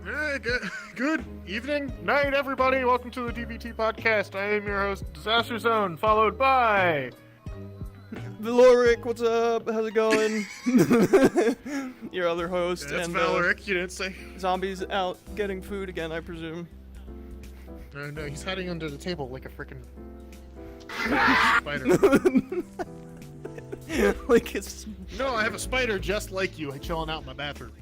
Good evening, night, everybody. Welcome to the DVT Podcast. I am your host, Disaster Zone, followed by... Valoric, what's up? How's it going? Your other host. That's and Valoric, you didn't say. Zombies out getting food again, I presume. No, he's hiding under the table like a freaking spider. Like it's... No, I have a spider just like you, chilling out in my bathroom.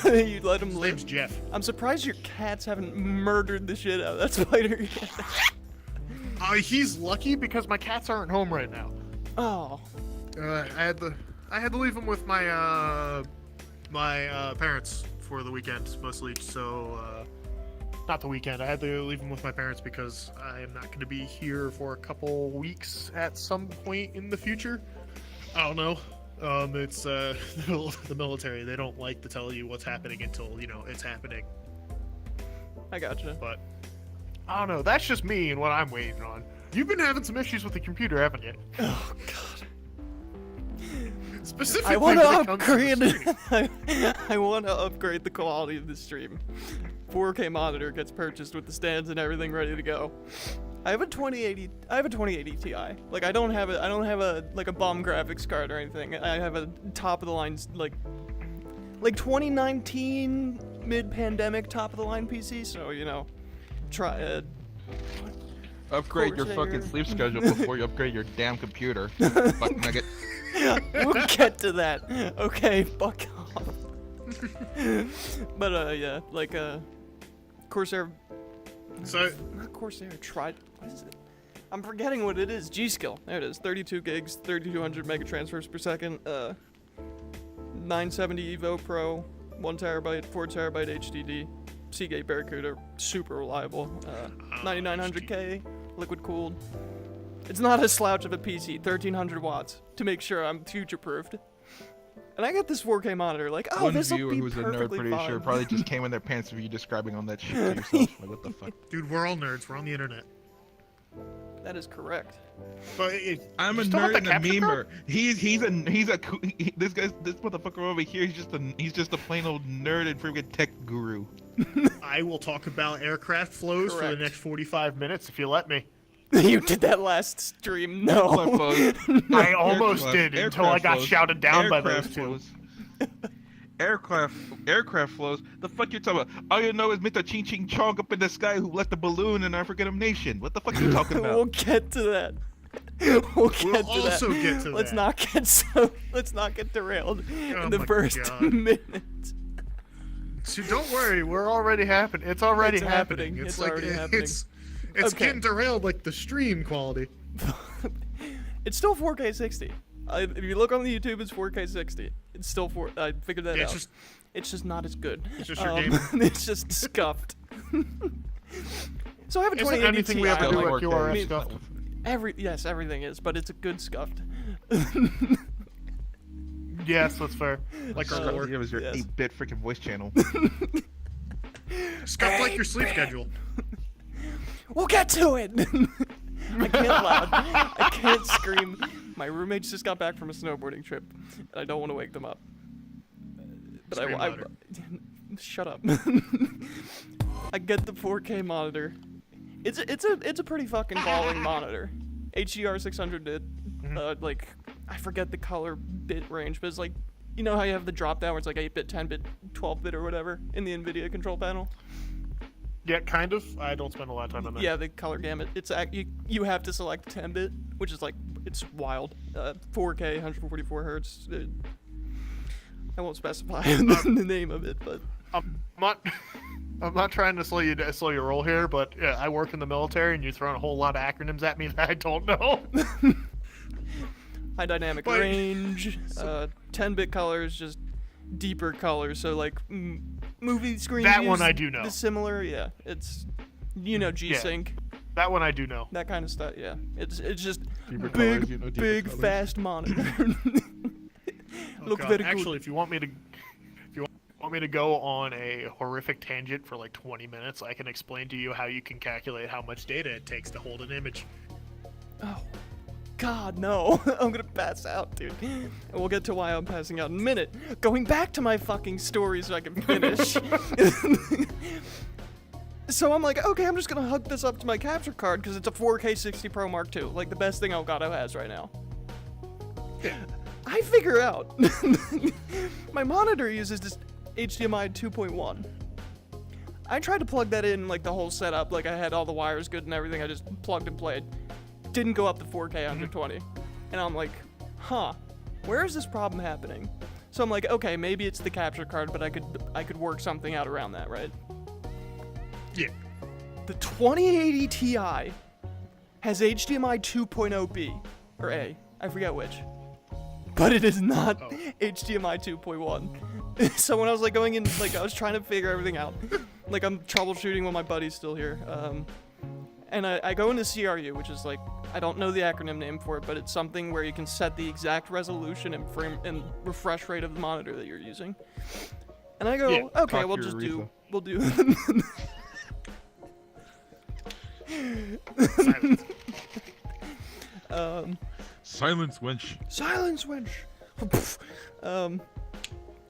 You let him His live. name's Jeff. I'm surprised your cats haven't murdered the shit out of that spider yet. He's lucky because my cats aren't home right now. Oh. I had to leave him with my parents for the weekend mostly. So not the weekend. I had to leave him with my parents because I am not going to be here for a couple weeks at some point in the future. I don't know. It's the military. They don't like to tell you what's happening until it's happening. I gotcha. But I don't know. That's just me and what I'm waiting on. You've been having some issues with the computer, haven't you? Oh god. Specifically, I want to when it comes upgrade. to the stream. I want to upgrade the quality of the stream. 4K monitor gets purchased with the stands and everything ready to go. I have a 2080 Ti. Like I don't have a like a bomb graphics card or anything. I have a top of the line like 2019 mid-pandemic top of the line PC. So try upgrade your fucking sleep schedule before you upgrade your damn computer. Fuck nugget. We'll get to that. Okay, fuck off. But yeah, like Corsair. So Not Corsair. What is it? I'm forgetting what it is. G-Skill. There it is. 32 gigs, 3200 mega transfers per second. 970 Evo Pro, 1 terabyte, 4 terabyte HDD. Seagate Barracuda, super reliable. 9900K, liquid cooled. It's not a slouch of a PC. 1300 watts to make sure I'm future proofed. And I got this 4K monitor. Like, oh, One this will viewer be who's a nerd, perfectly pretty fine. sure, probably just came in their pants of you describing all that shit to yourself. Like, what the fuck? dude, we're all nerds. We're on the internet. That is correct. But I'm a you still have nerd and the a capture memer. card? This motherfucker over here. He's just a plain old nerd and freaking tech guru. I will talk about aircraft flows for the Correct. next 45 minutes if you let me. You did that last stream. No. I almost did until I got shouted down by those two. Aircraft flows. The fuck you talking about? All you know is Mr. Ching Ching Chong up in the sky who left a balloon in African nation. What the fuck are you talking about? We'll get to that. We'll also get to Let's that. Let's not get derailed Oh in the my first God. minute. So don't worry, we're already happening. It's already It's happening. happening. It's like already happening. It's Okay. getting derailed like the stream quality. It's still 4K 60. If you look on the YouTube, it's 4K 60. It's still I figured that Yeah, out. It's just not as good. It's just your game. It's just scuffed. So I have a Isn't 2080 anything Ti. we have to do like with 4K. QRS I mean, stuff? Yes, everything is, but it's a good scuffed. Yes, that's fair. Like our lore. It was your Yes. 8-bit freaking voice channel. Stuff like your sleep schedule. We'll get to it. I can't loud. I can't scream. My roommates just got back from a snowboarding trip, and I don't want to wake them up. But Scream I louder. shut up. I get the 4K monitor. It's a pretty fucking balling monitor. HDR 600 nit. Like I forget the color bit range, but it's like how you have the drop down where it's like 8-bit, 10-bit, 12-bit or whatever in the NVIDIA control panel. Yeah, kind of. I don't spend a lot of time on that. Yeah, the color gamut. It's you have to select 10-bit, which is like it's wild. 4K, 144 hertz. I won't specify the name of it, but I'm not trying to slow your roll here, but yeah, I work in the military, and you're throwing a whole lot of acronyms at me that I don't know. high dynamic But- range, 10-bit colors, just deeper colors. So like movie screens. That one use I do know. the similar, yeah. It's G-Sync, That one I do know. that kind of stuff. Yeah, it's just Deeper big, colors, deeper big, colors. fast monitor. Oh, Look God. very Actually, good. if you want me to go on a horrific tangent for like 20 minutes, I can explain to you how you can calculate how much data it takes to hold an image. Oh, God, no. I'm gonna pass out, dude. And we'll get to why I'm passing out in a minute. Going back to my fucking story so I can finish. So I'm like, okay, I'm just gonna hook this up to my capture card because it's a 4K 60 Pro Mark II, like the best thing Elgato has right now. I figure out my monitor uses this HDMI 2.1. I tried to plug that in, like the whole setup, like I had all the wires good and everything. I just plugged and played. Didn't go up to 4K 120, and I'm like, huh, where is this problem happening? So I'm like, okay, maybe it's the capture card, but I could work something out around that, right? Yeah. The 2080 Ti has HDMI 2.0B, or A, I forget which. But it is not HDMI 2.1. So when I was like going in, like I was trying to figure everything out. Like I'm troubleshooting while my buddy's still here. And I go into CRU, which is like, I don't know the acronym name for it, but it's something where you can set the exact resolution and frame and refresh rate of the monitor that you're using. And I go, okay, we'll do. Silence, wench. Silence, wench.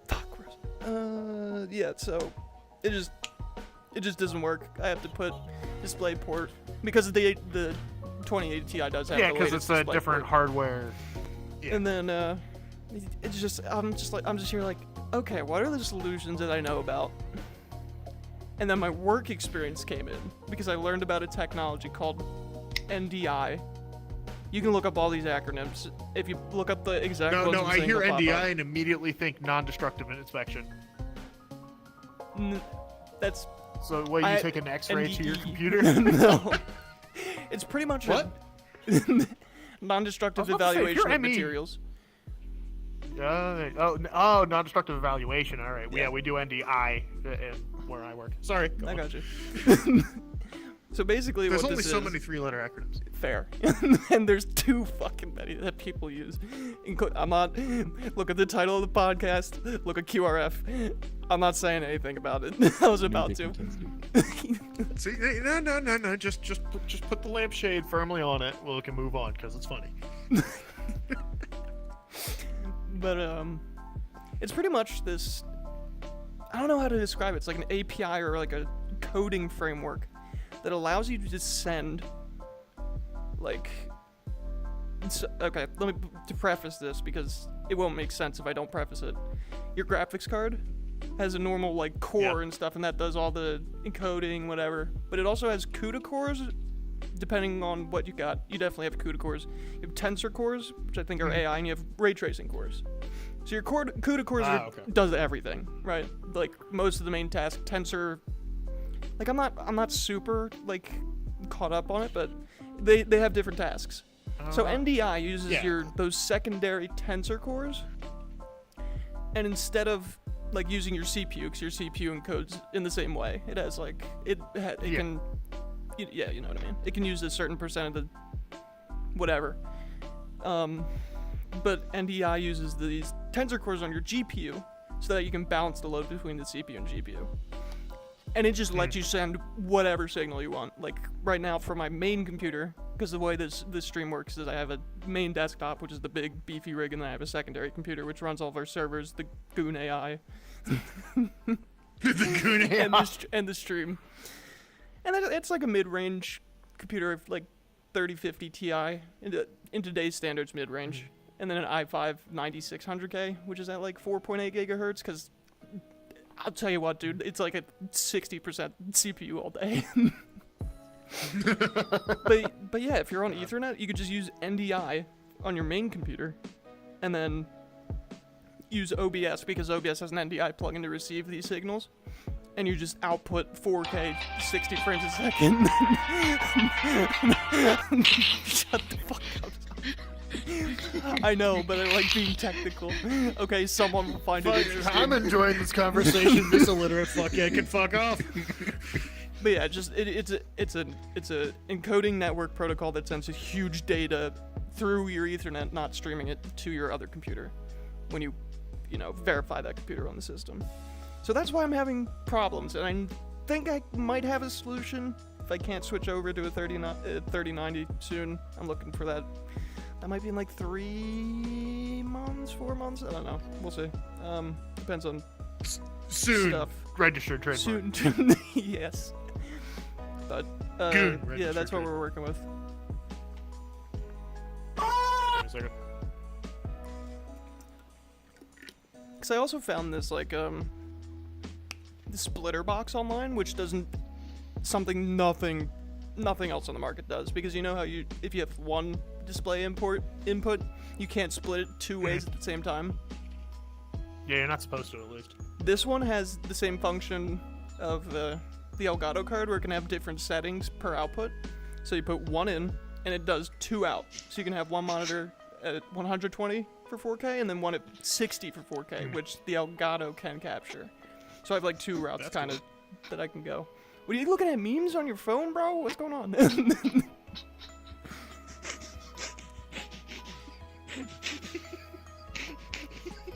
Fuck. Yeah. So, it just doesn't work. I have to put DisplayPort because the 2080 Ti does have. Yeah, the because latest it's a different DisplayPort. hardware. Yeah. And then it's just I'm just here like, okay, what are the solutions that I know about? And then my work experience came in because I learned about a technology called NDI. You can look up all these acronyms. If you look up the exact ones, No, I'm I saying, hear they'll pop NDI up. and immediately think non-destructive inspection. That's So, what, you take an X-ray to your NDE. computer? No. It's pretty much What? non-destructive I was about to say, if evaluation you're of ME materials. non-destructive evaluation. All right. Yeah, we do NDI where I work. Sorry. Go I on. got you. So basically, There's what only this so is, many three-letter acronyms. fair, and there's too fucking many that people use. I'm not. Look at the title of the podcast. Look at QRF. I'm not saying anything about it. I was about to. See, no. Just put the lampshade firmly on it. We can move on because it's funny. But it's pretty much this. I don't know how to describe it. It's like an API or like a coding framework that allows you to just send, like. Okay, let me to preface this because it won't make sense if I don't preface it. Your graphics card has a normal like core and stuff, and that does all the encoding, whatever. But it also has CUDA cores, depending on what you got. You definitely have CUDA cores. You have tensor cores, which I think are AI, and you have ray tracing cores. So your CUDA cores does everything, right? Like most of the main tasks. Tensor, like I'm not super like caught up on it, but they have different tasks. So NDI uses those secondary tensor cores, and instead of like using your CPU, because your CPU encodes in the same way, it has like it can, you know what I mean. It can use a certain percent of the whatever. But NDI uses these tensor cores on your GPU so that you can balance the load between the CPU and GPU. And it just lets you send whatever signal you want. Like right now for my main computer, because the way this stream works is I have a main desktop, which is the big beefy rig, and then I have a secondary computer which runs all of our servers, the Goon AI. The Goon AI. and the stream. And it's like a mid-range computer of like 3050 Ti in today's standards mid-range. And then an i5 9600K, which is at like 4.8 gigahertz, because I'll tell you what, dude, it's like a 60% CPU all day. but yeah, if you're on Ethernet, you could just use NDI on your main computer, and then use OBS, because OBS has an NDI plugin to receive these signals, and you just output 4K 60 frames a second. Shut the fuck up. I know, but I like being technical. Okay, someone will find it interesting. I'm enjoying this conversation. This illiterate fuckhead can fuck off. But yeah, just it's a encoding network protocol that sends a huge data through your Ethernet, not streaming it to your other computer when you verify that computer on the system. So that's why I'm having problems, and I think I might have a solution if I can't switch over to a 3090 soon. I'm looking for that. That might be in like 3 months, 4 months. I don't know. We'll see. Depends on Soon. stuff. Registered trademark. Soon. Yes. But Goon, right, yeah, that's sure, what we're working with. Wait a second. Because I also found this like the splitter box online, which doesn't something nothing else on the market does. Because you know how if you have one display input, you can't split it two ways at the same time. Yeah, you're not supposed to, at least. This one has the same function of the Elgato card, where it can have different settings per output. So you put one in, and it does two out. So you can have one monitor at 120 for 4K, and then one at 60 for 4K, which the Elgato can capture. So I have like two routes kind of that I can go. What are you looking at, memes on your phone, bro? What's going on?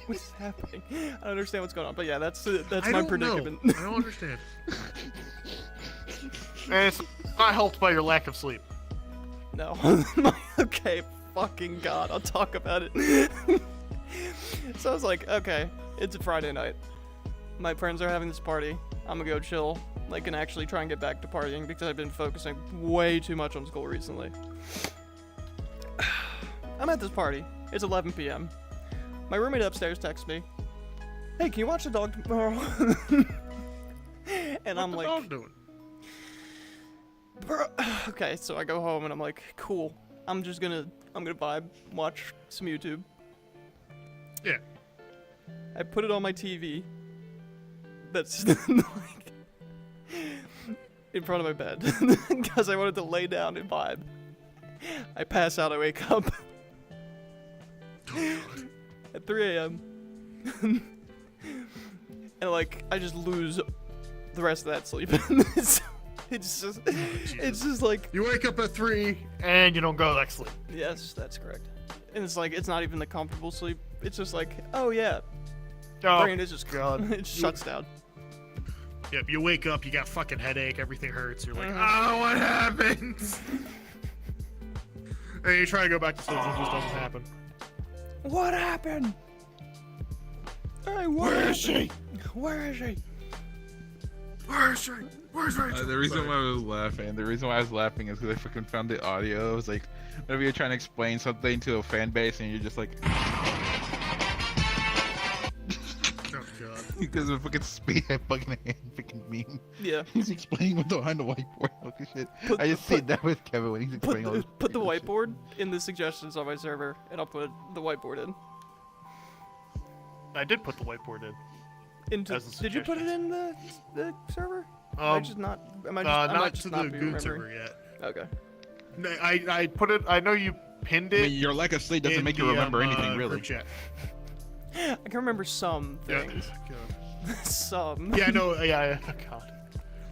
What's happening? I don't understand what's going on, but yeah, that's my predicament. I don't understand. And it's not helped by your lack of sleep. No. Okay, fucking God, I'll talk about it. So I was like, okay, it's a Friday night. My friends are having this party. I'm gonna go chill, and actually try and get back to partying because I've been focusing way too much on school recently. I'm at this party. It's 11 p.m. My roommate upstairs texts me, "Hey, can you watch the dog tomorrow?" And I'm like, "What's the dog doing?" Bro. Okay, so I go home and I'm like, cool. I'm gonna vibe, watch some YouTube. Yeah. I put it on my TV. That's like in front of my bed because I wanted to lay down and vibe. I pass out. I wake up at 3 a.m. and I just lose the rest of that sleep. It's just like you wake up at 3 and you don't go back to sleep. Yes, that's correct. And it's not even the comfortable sleep. It's just like, oh yeah, Oh, brain is just God. It shuts down. Yep, you wake up, you got fucking headache, everything hurts. You're like, oh, what happened? And you try to go back to sleep, and it just doesn't happen. What happened? Hey, Where is she? Where is she? Where is she? Where's Rachel? The reason why I was laughing is because I freaking found the audio. It was like, whenever you're trying to explain something to a fan base and you're just like, Oh, God. because of fucking speed, I fucking meme. Yeah. He's explaining what's behind the whiteboard. Okay, shit. I just see that with Kevin when he's explaining all this. Put the whiteboard in the suggestions on my server, and I'll put the whiteboard in. I did put the whiteboard in. Did you put it in the server? Am I Not just to not the be Goon server remembering? yet. Okay. I put it. I know you pinned it. I mean, your lack of sleep doesn't in make you the, remember anything, really. group chat. I can remember some Yeah. things. God. Some. Yeah, no, yeah, oh, God.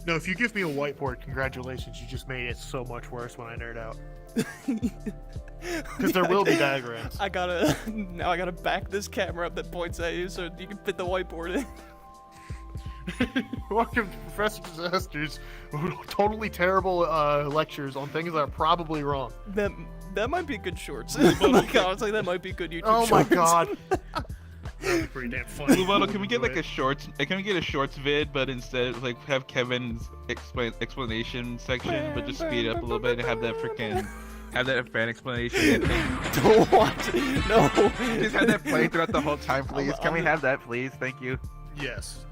No, if you give me a whiteboard, congratulations, you just made it so much worse when I nerd out. Because there will be diagrams. I gotta back this camera up that points at you so you can fit the whiteboard in. Welcome to Professor Disaster's totally terrible lectures on things that are probably wrong. That might be good shorts. Honestly, that might be good YouTube Oh shorts. my God. That'd be pretty damn funny. Luvato, can we get a shorts? Can we get a shorts vid, but instead have Kevin's explanation section, but just speed it up a little bit and have that fan explanation. Don't want it. No. Just have that play throughout the whole time, please. Can we have that, please? Thank you. Yes.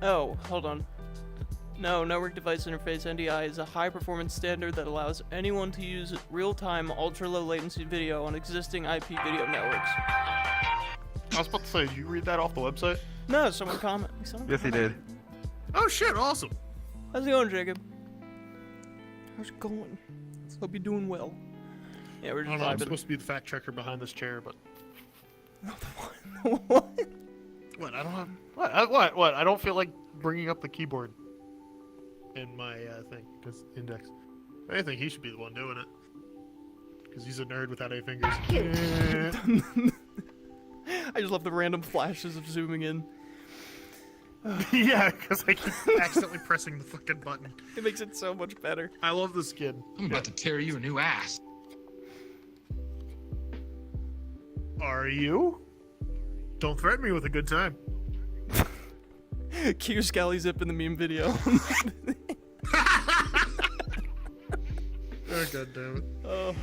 Oh, hold on. No, Network Device Interface NDI is a high-performance standard that allows anyone to use real-time, ultra-low latency video on existing IP video networks. I was about to say, did you read that off the website? No, someone comment. Yes, he did. Oh shit, awesome. How's it going, Jacob? How's it going? Hope you're doing well. Yeah, we're I just don't know, I'm vibing. supposed to be the fact checker behind this chair, but... What? What? I don't have... What? I don't feel like bringing up the keyboard in my thing, because index. If anything, he should be the one doing it. Because he's a nerd without any fingers. I just love the random flashes of zooming in. Yeah, because I keep accidentally pressing the fucking button. It makes it so much better. I love this kid. I'm about to tear you a new ass. Are you? Don't threaten me with a good time. Q Scally Zip in the meme video. Oh, god damn it. Oh.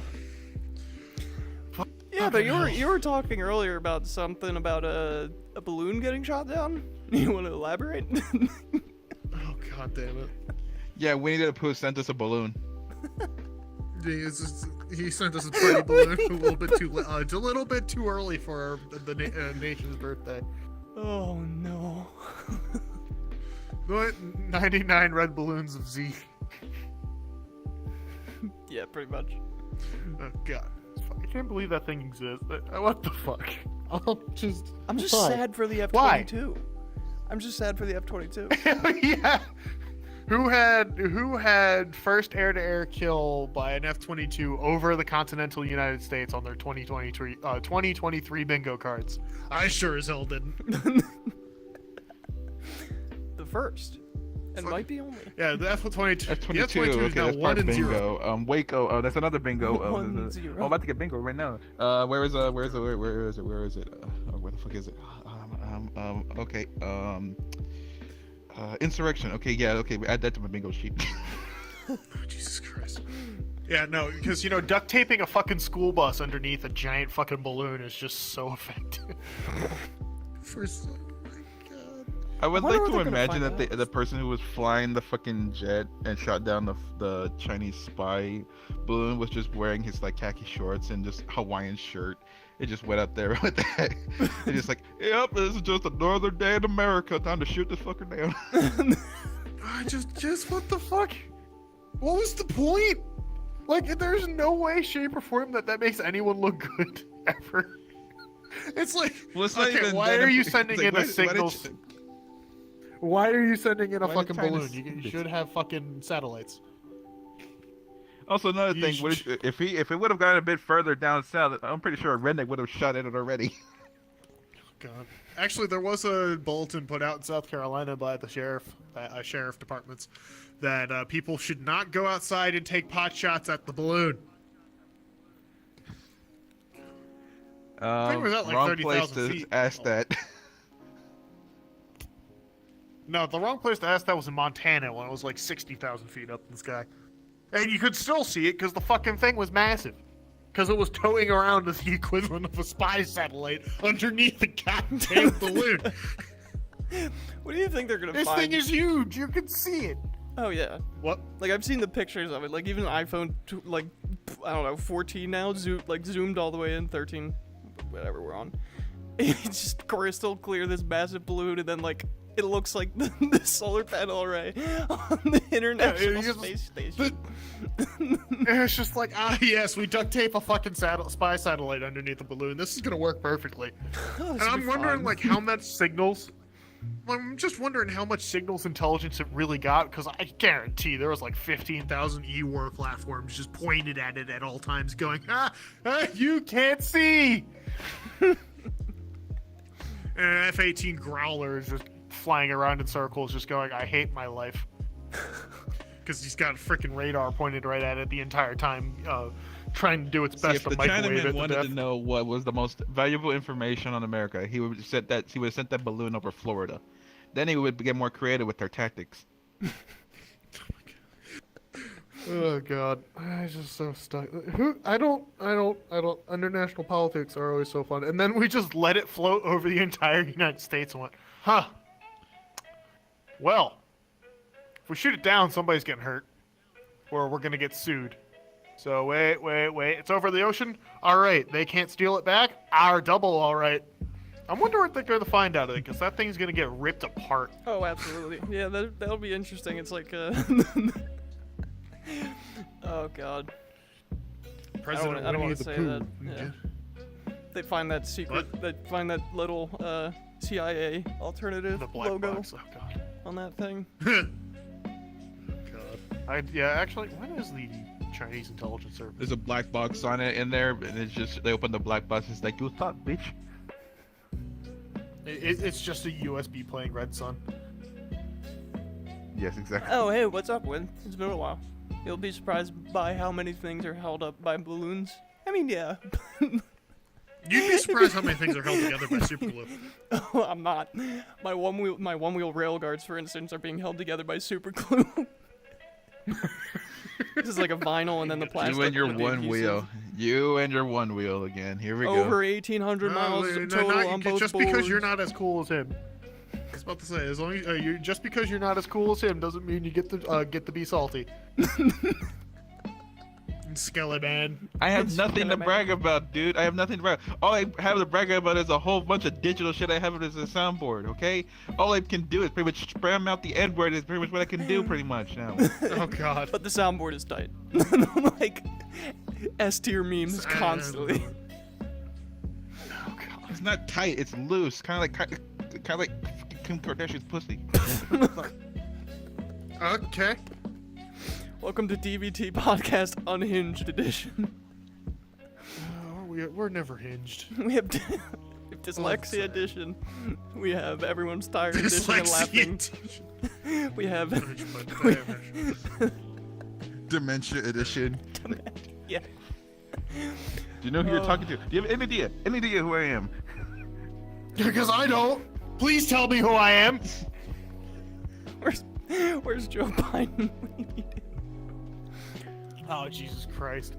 Yeah, but you were talking earlier about something about a balloon getting shot down. You want to elaborate? Oh, god damn it. Yeah, Winnie the Pooh sent us a balloon. He sent us a pretty balloon a little bit too early for the nation's birthday. Oh no. What? 99 red balloons of Z. Yeah, pretty much. Oh god. I can't believe that thing exists. What the fuck? I'm just Why? sad for the Why? F-22. I'm just sad for the F-22. Yeah. Who had first air-to-air kill by an F-22 over the continental United States on their 2023 bingo cards? I sure as hell didn't. The first. And Fuck. might be only. Yeah, the F-22. F-22. The F-22 Okay, is now that's 1 part and 0. bingo. Waco. Oh, that's another bingo. 1-0. I'm about to get bingo right now. Where is it? Where is it? Where is it? Where the fuck is it? Okay. Insurrection. Okay, yeah. Okay, add that to my bingo sheet. Oh, Jesus Christ. Yeah, no, because, duct taping a fucking school bus underneath a giant fucking balloon is just so effective. First, oh my god. I would wonder like where to they're gonna imagine find that out. the person who was flying the fucking jet and shot down the Chinese spy balloon was just wearing his like khaki shorts and just Hawaiian shirt. It just went up there with that. It's just like, yep, this is just another day in America. Time to shoot this fucker down. Just what the fuck? What was the point? Like, there's no way, shape, or form that makes anyone look good ever. It's like, Well, it's not okay, even why that are you it's sending like, in a signal? Why are you sending in a Why did fucking China balloon? shoot You this? should have fucking satellites. Also, another You thing, if it would have gone a bit further down south, I'm pretty sure a redneck would have shot at it already. God. Actually, there was a bulletin put out in South Carolina by the sheriff departments that people should not go outside and take pot shots at the balloon. think it was at, like, Wrong 30,000 place to feet. ask that. No, the wrong place to ask that was in Montana when it was like 60,000 feet up in the sky. And you could still see it because the fucking thing was massive. Because it was towing around as the equivalent of a spy satellite underneath the goddamn balloon. What do you think they're gonna This find? thing is huge. You can see it. Oh yeah. What? Like I've seen the pictures of it. Like even iPhone, like I don't know, 14 now, zoomed all the way in, 13, whatever we're on. It's just crystal clear, this massive balloon, and then like it looks like the solar panel array on the International Space Station. And it's just like, yes, we duct tape a fucking spy satellite underneath the balloon. This is gonna work perfectly. Oh, And this will I'm be wondering, fun. like, how much signals. I'm just wondering how much signals intelligence it really got, because I guarantee there was like 15,000 E-war platforms just pointed at it at all times, going, you can't see. And an F-18 Growler is just flying around in circles, just going, I hate my life. Because he's got a freaking radar pointed right at it the entire time, trying to do its best If to the microwave Chinaman it to wanted death. to know what was the most valuable information on America, he would have sent that balloon over Florida. Then he would get more creative with their tactics. Oh god, I'm just so stuck. I don't. International politics are always so fun, and then we just let it float over the entire United States and went, huh? Well, if we shoot it down, somebody's getting hurt, or we're gonna get sued. So wait, it's over the ocean. All right, they can't steal it back. Our double, all right. I wonder what they're gonna find out of it, because that thing's gonna get ripped apart. Oh, absolutely. Yeah, that'll be interesting. It's like, oh god. President I don't Winnie wanna the say Pooh. that, yeah. They find that secret. What? They find that little CIA alternative The black logo box. Oh god. on that thing. God. Actually, when is the Chinese intelligence service? There's a black box on it in there, and it's just they open the black box. It's like, you thought, bitch. It's just a USB playing Red Sun. Yes, exactly. Oh, hey, what's up, Win? It's been a while. You'll be surprised by how many things are held up by balloons. I mean, yeah. You'd be surprised how many things are held together by super glue. Oh, I'm not. My one wheel rail guards, for instance, are being held together by super glue. This is like a vinyl and then the plastic. You and your with the one adhesive. wheel. You and your one wheel again. Here we Over go. 1,800 miles No, total not- on both just boards. because you're not as cool as him. I was about to say, as long as you just because you're not as cool as him doesn't mean you get to be salty. Skelly man. I have nothing to man. brag about, dude. I have nothing to brag. All I have to brag about is a whole bunch of digital shit I have as a soundboard. Okay, all I can do is pretty much spam out the N-word. Is pretty much what I can do pretty much now. Oh god. But the soundboard is tight. Like S tier memes constantly. Oh god. It's not tight. It's loose. Kind of like Kim Kardashian's pussy. Okay. Welcome to DVT Podcast Unhinged Edition. We're never hinged. We have Dyslexia sorry. Edition. We have Everyone's Tired Edition and Laughing. We have Dementia edition. yeah. Do you know who you're talking to? Do you have any idea? Any idea who I am? Because I don't. Please tell me who I am. Where's Joe Biden? We need him. Oh Jesus Christ.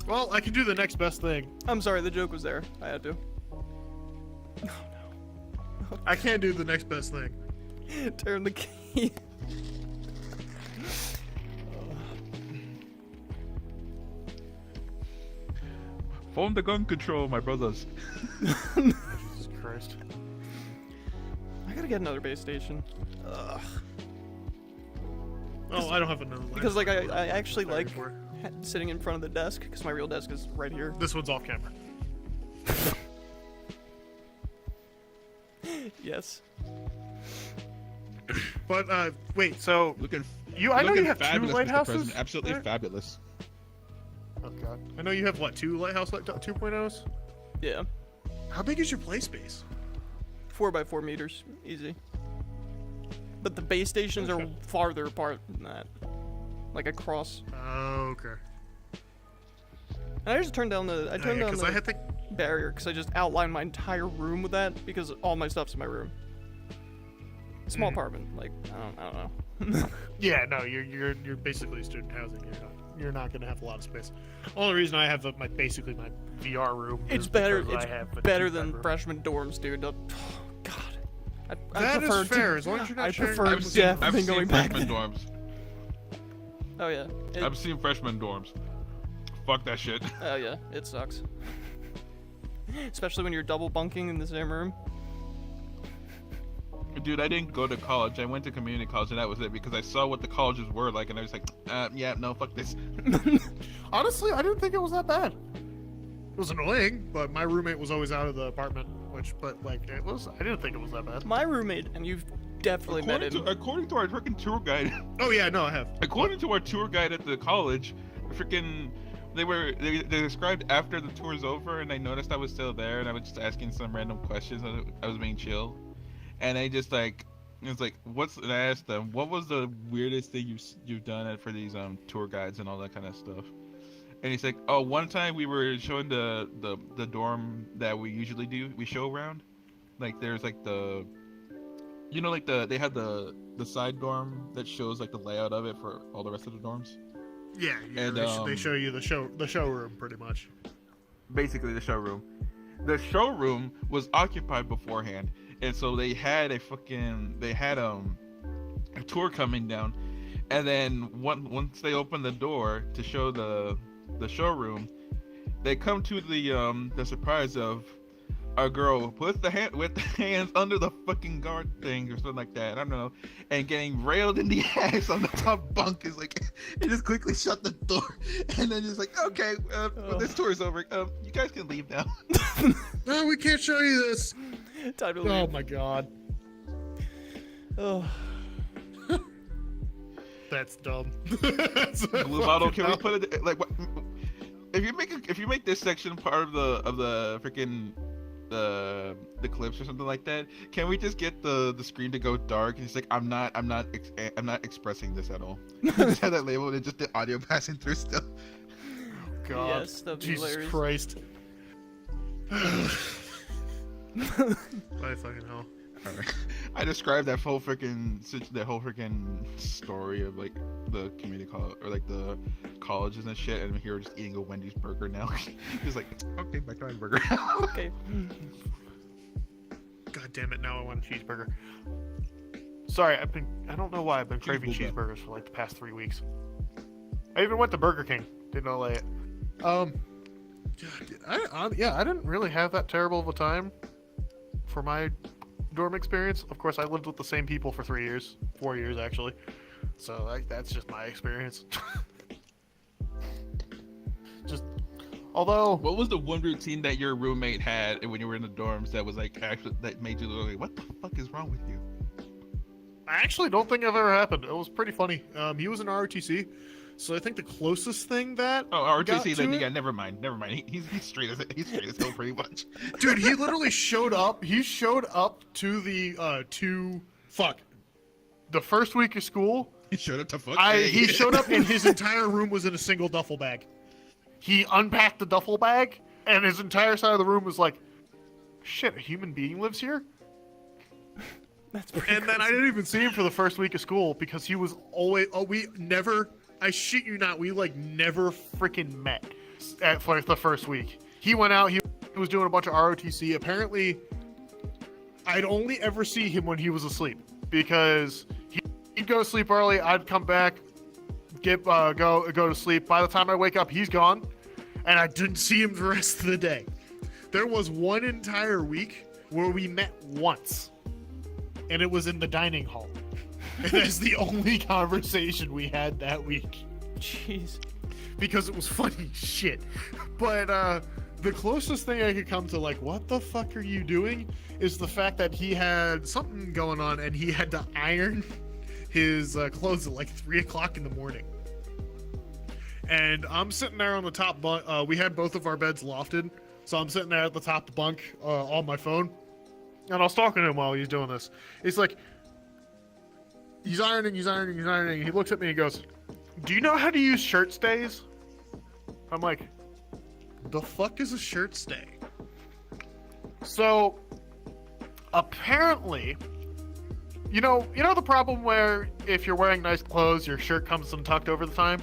Well, I can do the next best thing. I'm sorry, the joke was there. I had to. I can't do the next best thing. Turn the key. Phone the gun control, my brothers. Jesus Christ. I gotta get another base station. Ugh. Oh, I don't have another one. Because like I actually like Before. sitting in front of the desk because my real desk is right here. This one's off camera. Yes. But wait, so Looking. I know looking you have two fabulous, Mr. lighthouses. President. Absolutely right? fabulous. Oh god. I know you have what, two lighthouse 2.0s? Yeah. How big is your play space? 4x4 meters, easy. But the base stations are Okay. farther apart than that, like across. Oh, okay. And I just turned down the Because I had to. barrier because I just outlined my entire room with that because all my stuff's in my room. Small Mhm. apartment, like I don't know. Yeah, no, you're basically student housing. You're not gonna have a lot of space. Only reason I have my VR room. It's is better. because It's I have a better than two-bedroom. freshman dorms, dude. Oh, God. I That is prefer fair, as long as you're not I sharing prefer rooms. death I've than seen going back freshman there. dorms. Oh yeah. I've seen freshman dorms. Fuck that shit. Oh yeah. It sucks. Especially when you're double bunking in the same room. Dude, I didn't go to college. I went to community college, and that was it because I saw what the colleges were like, and I was like, yeah, no, fuck this. Honestly, I didn't think it was that bad. It was annoying, but my roommate was always out of the apartment, I didn't think it was that bad. My roommate, and you've definitely met him. According to our freaking tour guide, Oh yeah, no, I have. according to our tour guide at the college, they described after the tour's over, and I noticed I was still there, and I was just asking some random questions. I was being chill, and I just like, it was like, and I asked them, what was the weirdest thing you've done for these tour guides and all that kind of stuff. And he's like, oh, one time we were showing the dorm that we usually do. We show around, like there's like they had the side dorm that shows like the layout of it for all the rest of the dorms. Yeah, And, they show you the showroom pretty much. Basically, the showroom. The showroom was occupied beforehand, and so they had a tour coming down, and then once they opened the door to show the showroom, they come to the surprise of a girl with the hands under the fucking guard thing or something like that. I don't know, and getting railed in the ass on the top bunk is like, it just quickly shut the door, and then just like, okay, this tour is over. You guys can leave now. No, we can't show you this. Time to Oh leave. my god, Oh. that's dumb. Blue bottle. Can we put it like what? If you make this section part of the freaking the clips or something like that, can we just get the screen to go dark? And it's like, I'm not expressing this at all. Just have that label and just the audio passing through still. God, Yes, that'd be Jesus hilarious. Christ. By fucking hell. I described that whole freaking story of like the community college or like the colleges and shit, and here we're just eating a Wendy's burger now. He's like, okay, McDonald's burger. Okay. God damn it! Now I want a cheeseburger. Sorry, I don't know why I've been craving Cheeseburger. cheeseburgers for like the past 3 weeks. I even went to Burger King. Didn't know it. I didn't really have that terrible of a time for my dorm experience. Of course, I lived with the same people for 3 years, 4 years actually. So that's just my experience. Although, What was the one routine that your roommate had when you were in the dorms that was like actually that made you literally, what the fuck is wrong with you? I actually don't think I've ever happened. It was pretty funny. He was in ROTC, so I think the closest thing that Oh, got RTC. to Then it- yeah, never mind. He's straight as hell pretty much. Dude, he literally showed up. He showed up to the the first week of school. He showed up to fuck. He showed up and his entire room was in a single duffel bag. He unpacked the duffel bag and his entire side of the room was like, shit, a human being lives here? That's pretty And then I didn't even see him for the first week of school because he was always, I shit you not, we like never freaking met for the first week. He went out, he was doing a bunch of ROTC. Apparently, I'd only ever see him when he was asleep because he'd go to sleep early, I'd come back, go to sleep. By the time I wake up, he's gone, and I didn't see him the rest of the day. There was one entire week where we met once, and it was in the dining hall. And that's the only conversation we had that week. Jeez. Because it was funny as shit. But the closest thing I could come to, like, what the fuck are you doing, is the fact that he had something going on and he had to iron his clothes at like 3 o'clock in the morning. And I'm sitting there on the top bunk. We had both of our beds lofted, so I'm sitting there at the top of the bunk on my phone. And I was talking to him while he was doing this. It's like, he's ironing. He looks at me and goes, do you know how to use shirt stays? I'm like, the fuck is a shirt stay? So, apparently, you know the problem where if you're wearing nice clothes, your shirt comes untucked over the time?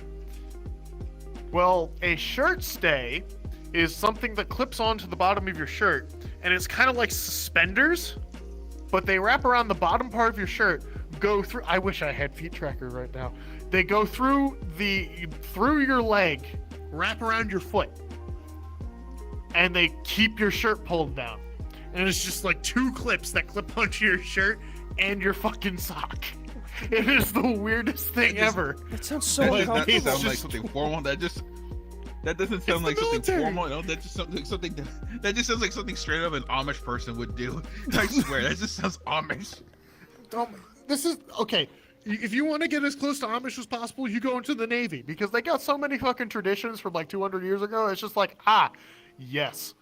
Well, a shirt stay is something that clips onto the bottom of your shirt, and it's kind of like suspenders, but they wrap around the bottom part of your shirt, go through, I wish I had Feet Tracker right now. They go through your leg, wrap around your foot, and they keep your shirt pulled down. And it's just like 2 clips that clip onto your shirt and your fucking sock. It is the weirdest thing ever. That sounds so That does not uncomfortable. sound like something formal. That doesn't sound like the something military. formal. No, that just sounds like something straight up an Amish person would do. I swear, that just sounds Amish. This is okay. If you want to get as close to Amish as possible, you go into the Navy because they got so many fucking traditions from like 200 years ago. It's just like, yes.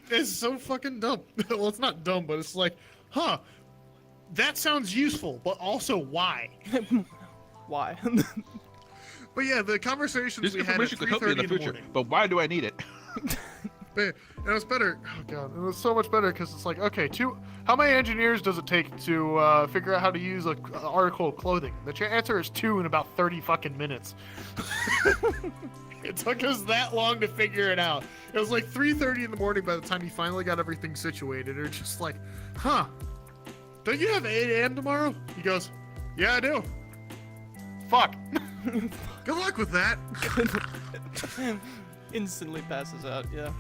It's so fucking dumb. Well, it's not dumb, but it's like, that sounds useful, but also why? Why? But yeah, the conversations This we had at information could help you 3:30 in the in the future, morning. but why do I need it? And it was better. Oh god, it was so much better because it's like, okay, how many engineers does it take to figure out how to use an article of clothing? The answer is 2 in about 30 fucking minutes. It took us that long to figure it out. It was like 3:30 in the morning by the time he finally got everything situated. It's just like, don't you have 8 a.m. tomorrow? He goes, yeah, I do. Fuck. Good luck with that. Instantly passes out, yeah.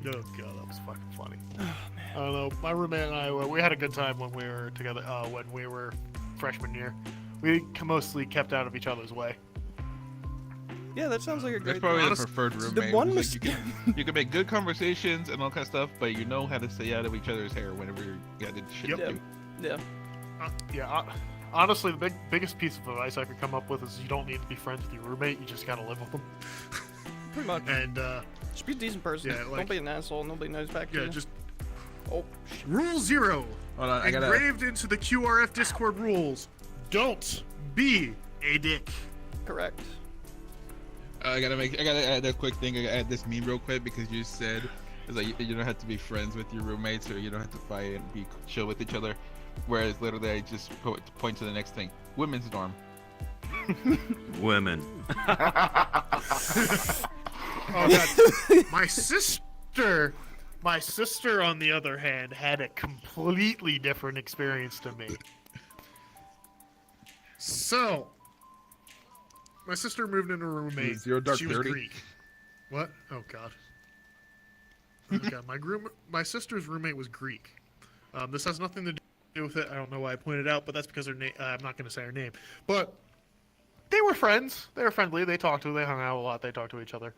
Oh god, that was fucking funny. I don't know. My roommate and I, we had a good time when we were together. When we were freshman year, we mostly kept out of each other's way. Yeah, that sounds like a That's great probably the honest- preferred roommate. one Like, mistake. you can make good conversations and all kind of stuff, but you know how to stay out of each other's hair whenever you got the shit Yep. to do. Yeah. Honestly, the biggest piece of advice I could come up with is you don't need to be friends with your roommate. You just gotta live with them. Pretty much. And Just be a decent person. yeah, like- Don't be an asshole. Nobody knows back to yeah, you. just Oh, shit. rule 0. Hold on, I gotta. Engraved into the QRF Discord rules. Don't be a dick. Correct. I gotta add that quick thing. I gotta add this meme real quick because you said It's like you don't have to be friends with your roommates, or you don't have to fight and be chill with each other. Whereas literally, I just point to the next thing: women's dorm. Women. Oh god, my sister, on the other hand, had a completely different experience to me. So, my sister moved in a roommate. Zero Dark She was 30? Greek. What? Oh god. Oh god, my sister's roommate was Greek. This has nothing to do with it. I don't know why I pointed out, but that's because her name. I'm not going to say her name, but they were friends. They were friendly. They talked they hung out a lot. They talked to each other.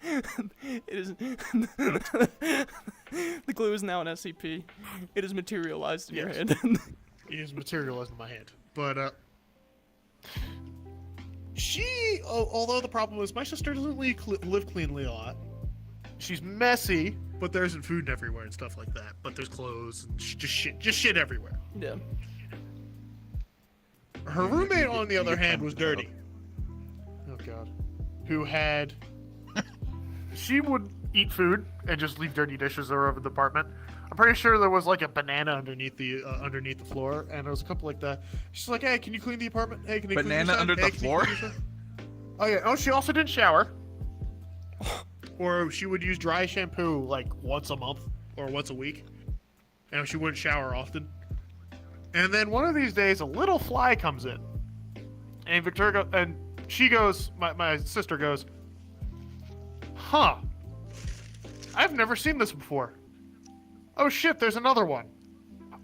It is. The glue is now an SCP. It is materialized in your Yes. hand. It is materialized in my hand. But although the problem is my sister doesn't live cleanly a lot. She's messy, but there isn't food everywhere and stuff like that. But there's clothes and just shit everywhere. Yeah. Her roommate, on the other hand, was dirty. Oh god. Who had... She would eat food and just leave dirty dishes all over the apartment. I'm pretty sure there was like a banana underneath the floor, and there was a couple like that. She's like, "Hey, can you clean the apartment? Hey, can you clean Banana this under up? the Hey, can you floor? clean this up?" Oh yeah. Oh, she also didn't shower. Or she would use dry shampoo like once a month or once a week, and she wouldn't shower often. And then one of these days, a little fly comes in, and my sister goes, "Huh, I've never seen this before. Oh shit, there's another one.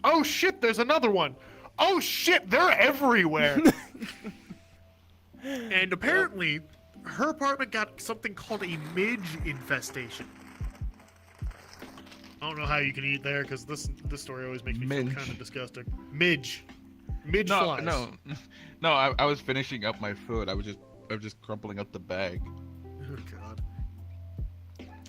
Oh shit, there's another one. Oh shit, they're everywhere." And apparently, her apartment got something called a midge infestation. I don't know how you can eat there, because this story always makes me feel Midge. kind of disgusting. Midge No, flies. no. I was finishing up my food. I was just crumpling up the bag. Oh god.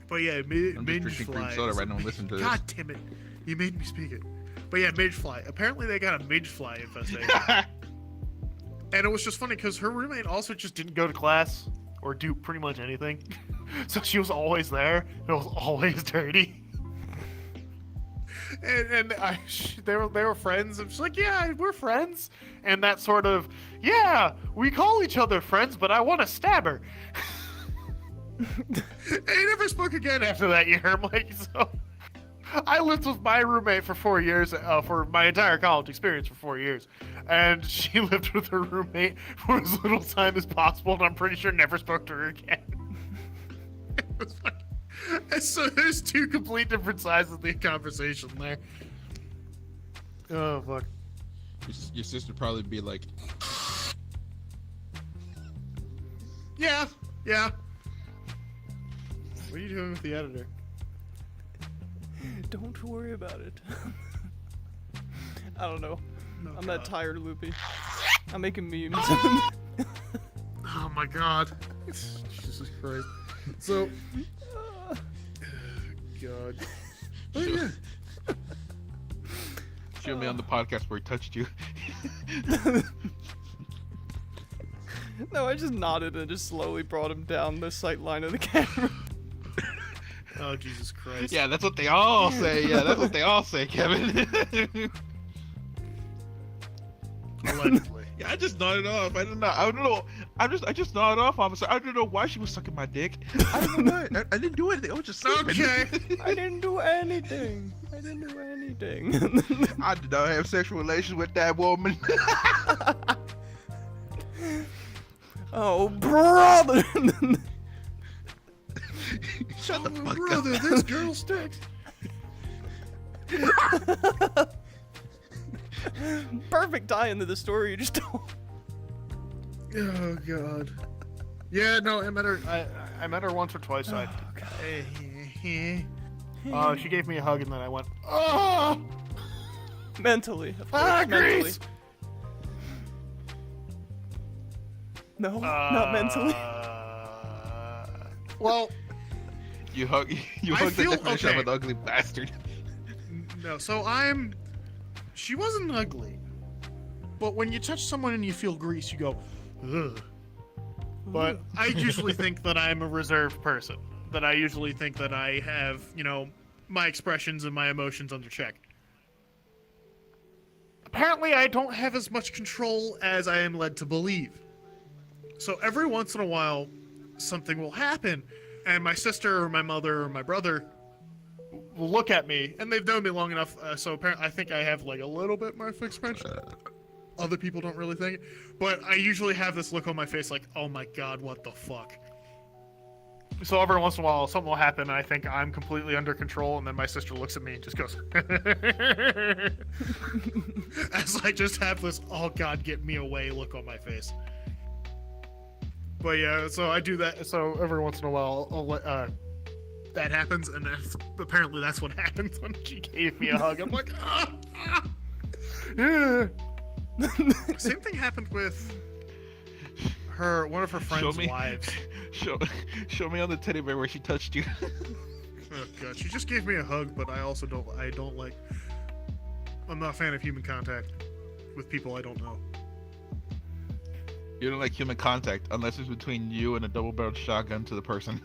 But yeah, I'm just midge drinking cream flies. soda right now and listen to this. God damn it! You made me speak it. But yeah, midge fly. Apparently they got a midge fly infestation. And it was just funny because her roommate also just didn't go to class or do pretty much anything. So she was always there. It was always dirty. And they were friends. And she's like, "Yeah, we're friends." And that sort of, "Yeah, we call each other friends, but I want to stab her." And he never spoke again after that year. I'm like, so I lived with my roommate for 4 years, for my entire college experience for 4 years. And she lived with her roommate for as little time as possible, and I'm pretty sure never spoke to her again. It was like, and so there's two complete different sides of the conversation there. Oh, fuck. Your sister probably be like, Yeah. What are you doing with the editor? Don't worry about it. I don't know. Oh, I'm that God. tired, Loopy. I'm making memes. Oh my god. Jesus Christ. So. God. Oh, yeah. "Show me on the podcast where he touched you." No, I just nodded and just slowly brought him down the sight line of the camera. Oh, Jesus Christ. Yeah, that's what they all say. Yeah, that's what they all say, Kevin. Allegedly. Yeah, I just nodded off. I don't know. I just nodded off, officer. I don't know why she was sucking my dick. I don't know why. I didn't do anything. I was just sleeping. Okay. I didn't do anything. I I did not have sexual relations with that woman. Oh, brother! Shut the fuck brother, up. this girl stinks. Perfect tie into the story you just told. Oh, God. Yeah, no, I met her. I met her once or twice. Oh, She gave me a hug, and then I went, "Oh, Mentally, of course, mentally. Grease!" No, not mentally. Well, You hug the feel- definition okay. of an ugly bastard. no. So she wasn't ugly, but when you touch someone and you feel grease, you go, ugh. But I usually think that I'm a reserved person. That I usually think that I have, my expressions and my emotions under check. Apparently, I don't have as much control as I am led to believe. So every once in a while, something will happen, and my sister or my mother or my brother will look at me, and they've known me long enough, so apparently I think I have like a little bit more expression. Other people don't really think it, but I usually have this look on my face like, oh my god, what the fuck? So every once in a while, something will happen, and I think I'm completely under control, and then my sister looks at me and just goes, as I just have this, oh god, get me away look on my face. But yeah, so I do that, so every once in a while, I'll let, that happens, and apparently that's what happens when she gave me a hug. I'm like, yeah. Same thing happened with one of her friends' wives. Show me on the teddy bear where she touched you. Oh god, she just gave me a hug, but I also I'm not a fan of human contact with people I don't know. You don't like human contact unless it's between you and a double-barreled shotgun to the person.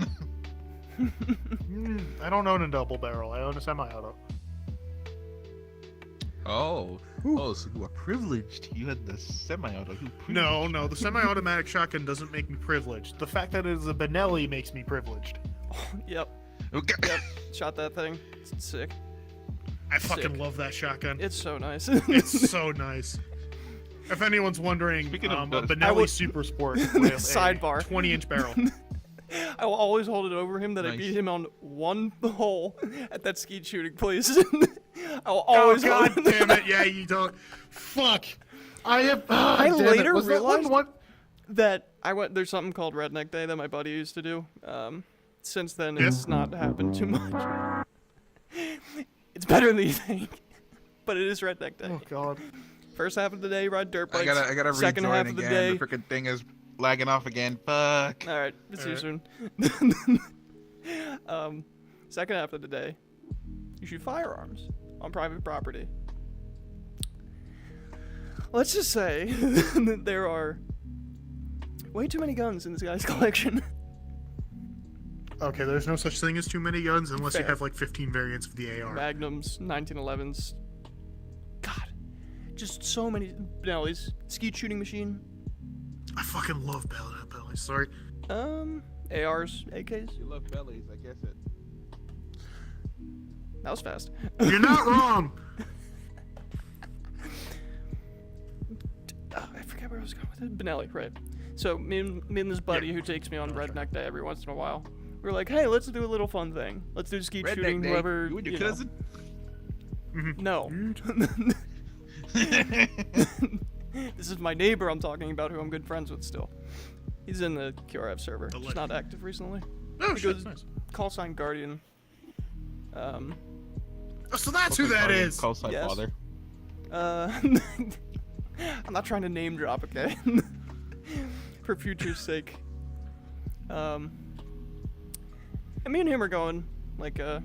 I don't own a double barrel. I own a semi-auto. Oh, so you are privileged. You had the semi-auto. No, the semi-automatic shotgun doesn't make me privileged. The fact that it is a Benelli makes me privileged. Yep. Okay. Yep. Shot that thing. It's sick. I fucking love that shotgun. It's so nice. It's so nice. If anyone's wondering, a Benelli Super Sport with sidebar. a 20-inch barrel. I will always hold it over him that I beat him on one hole at that skeet shooting place. I will always God damn it. Yeah, you don't. Fuck. I later realized that there's something called Redneck Day that my buddy used to do. Since then, it's not happened too much. It's better than you think. But it is Redneck Day. Oh, God. First half of the day, ride dirt bikes. I gotta Second half of the day. The freaking thing is lagging off again. Fuck. All right, see you soon. Second half of the day, you shoot firearms on private property. Let's just say that there are way too many guns in this guy's collection. Okay, there's no such thing as too many guns unless Fair. you have like 15 variants of the AR. Magnums, 1911s. God, just so many Benellis. Skeet shooting machine. I fucking love bellies. Sorry. ARs, AKs. You love bellies, I guess it. That was fast. You're not wrong. I forget where I was going with it. Benelli, right. So me and this buddy who takes me on Redneck Day every once in a while, we're like, hey, let's do a little fun thing. Let's do skeet shooting, whoever. You and your cousin? No. This is my neighbor I'm talking about, who I'm good friends with still. He's in the QRF server. Just not active recently. Oh, shit, nice. Call sign Guardian. Oh, so that's who that is. Call sign Yes. father. I'm not trying to name drop, okay? For future's sake. And me and him are going, like, the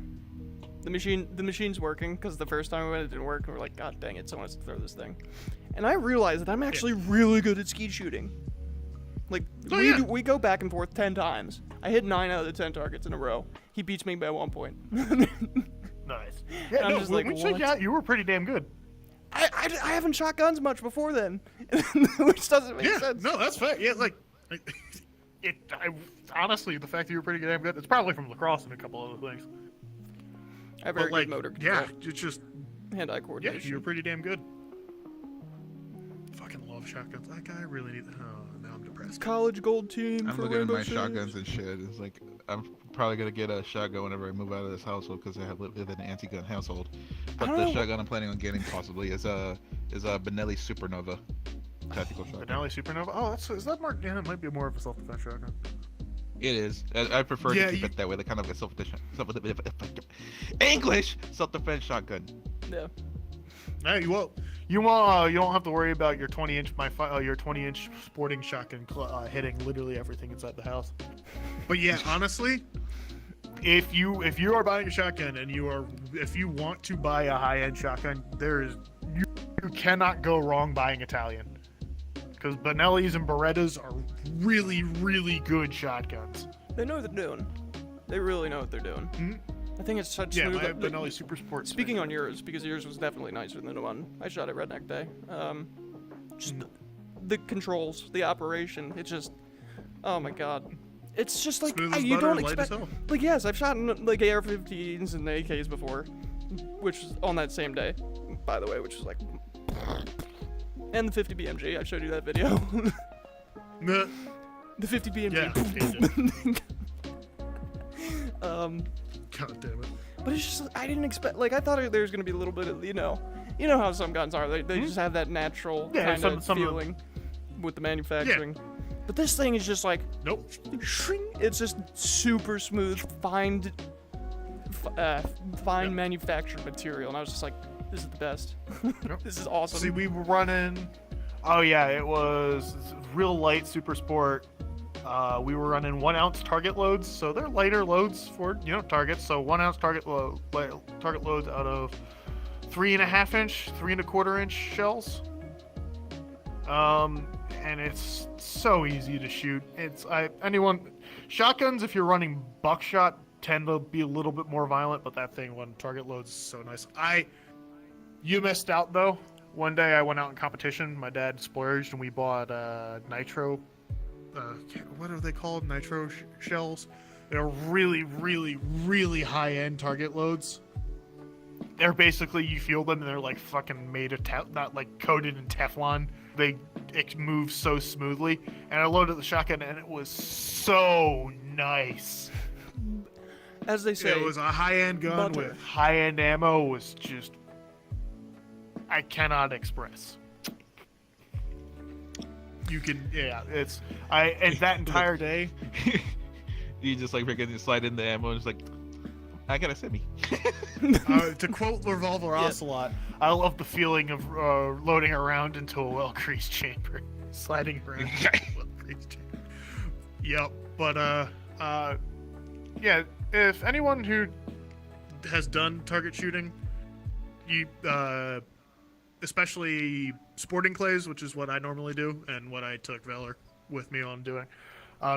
machine's working, because the first time we went it didn't work, and we're like, god dang it, someone has to throw this thing. And I realized that I'm actually really good at skeet shooting. Like, we go back and forth 10 times. I hit 9 out of the 10 targets in a row. He beats me by 1 point. Nice. Yeah, I'm no, just when like, we checked you out, you were pretty damn good. I haven't shot guns much before then, which doesn't make sense. No, that's fair. Yeah, like, honestly, the fact that you were pretty damn good, it's probably from lacrosse and a couple other things. I have very But, like, good motor yeah, control. it's just, Hand-eye yeah, coordination. you were pretty damn good. Fucking love shotguns. That guy really needs. Oh, now I'm depressed. College gold team I'm for looking at Rainbow my Six. shotguns and shit. It's like I'm probably gonna get a shotgun whenever I move out of this household because I have lived in an anti-gun household. But don't the know. shotgun I'm planning on getting possibly is a Benelli Supernova tactical shotgun. Benelli Supernova. Oh, is that more? Yeah, it might be more of a self-defense shotgun. It is. I prefer Yeah, to keep it that way. The kind of a self-defense English self-defense shotgun. Yeah. Hey, you won't. You don't have to worry about your 20-inch your 20-inch sporting shotgun hitting literally everything inside the house. But yeah, honestly, if you are buying a shotgun and if you want to buy a high-end shotgun, you cannot go wrong buying Italian. because Benellis and Berettas are really, really good shotguns. They know what they're doing. They really know what they're doing. Mm-hmm. I think it's such Yeah, smooth. my Benelli Super Sport. Speaking on yours, because yours was definitely nicer than the one I shot at Redneck Day. Just the controls, the operation, it's just, oh my god. It's just like, Smooth as you butter, don't light as expect, hell. like yes, I've shot in like AR-15s and AKs before, which was on that same day, by the way, which was like, and the 50 BMG, I showed you that video. Meh. The 50 BMG. Yeah, um, God damn it. But it's just, I didn't expect, like, I thought there was going to be a little bit of, you know how some guns are. They just have that natural kind of some feeling with the manufacturing. But this thing is just like, Nope. shring. It's just super smooth, fine manufactured material. And I was just like, this is the best. Yep. This is awesome. See, we were running. Oh yeah, it was real light Super Sport. We were running 1 ounce target loads, so they're lighter loads for targets. So 1 ounce target loads out of 3.5 inch, 3.25 inch shells. And it's so easy to shoot. Shotguns, if you're running buckshot, tend to be a little bit more violent, but that thing when target loads is so nice. You missed out though. One day I went out in competition. My dad splurged and we bought nitro. What are they called? Nitro shells. They're really, really, really high-end target loads. They're basically, you feel them and they're like fucking made of not like coated in Teflon. It moves so smoothly. And I loaded the shotgun and it was so nice. As they say, It was a high-end gun butter. with high-end ammo. Was just, I cannot express. You can, and that entire day. You just like freaking slide in the ammo and it's like, I got a semi. To quote Revolver Ocelot, I love the feeling of loading around into a well-creased chamber, sliding around into a well-creased chamber. Yep, but yeah. If anyone who has done target shooting, you especially sporting clays, which is what I normally do and what I took Valor with me on doing,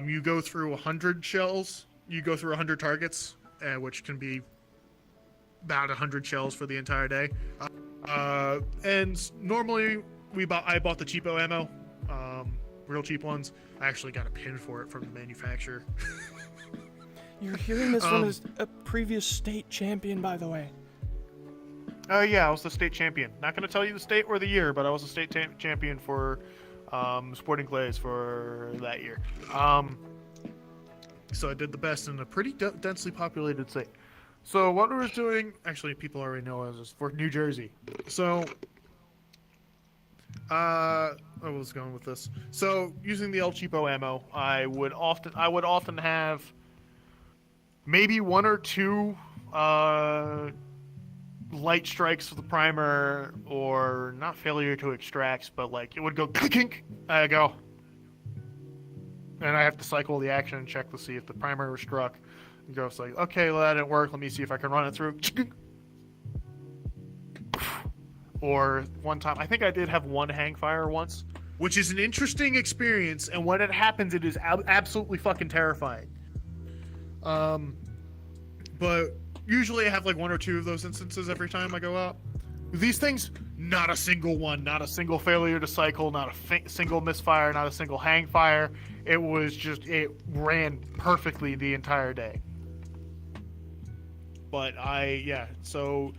you go through 100 shells. You go through 100 targets, which can be about 100 shells for the entire day. And normally I bought the cheapo ammo, real cheap ones. I actually got a pin for it from the manufacturer. You're hearing this from a previous state champion, by the way. Yeah, I was the state champion. Not going to tell you the state or the year, but I was the state champion for sporting clays for that year. So I did the best in a pretty densely populated state. So what we were doing, actually, people already know I was for New Jersey. So, I was going with this. So using the El Cheapo ammo, I would often have maybe 1 or 2 light strikes with the primer, or not failure to extract, but like it would go kink. I go, and I have to cycle the action and check to see if the primer was struck. And go, it's like, okay, well, that didn't work. Let me see if I can run it through. Or one time, I think I did have 1 hang fire once, which is an interesting experience. And when it happens, it is absolutely fucking terrifying. But usually I have like 1 or 2 of those instances every time I go out. These things, not a single one, not a single failure to cycle, not a single misfire, not a single hang fire. It was just, it ran perfectly the entire day. But so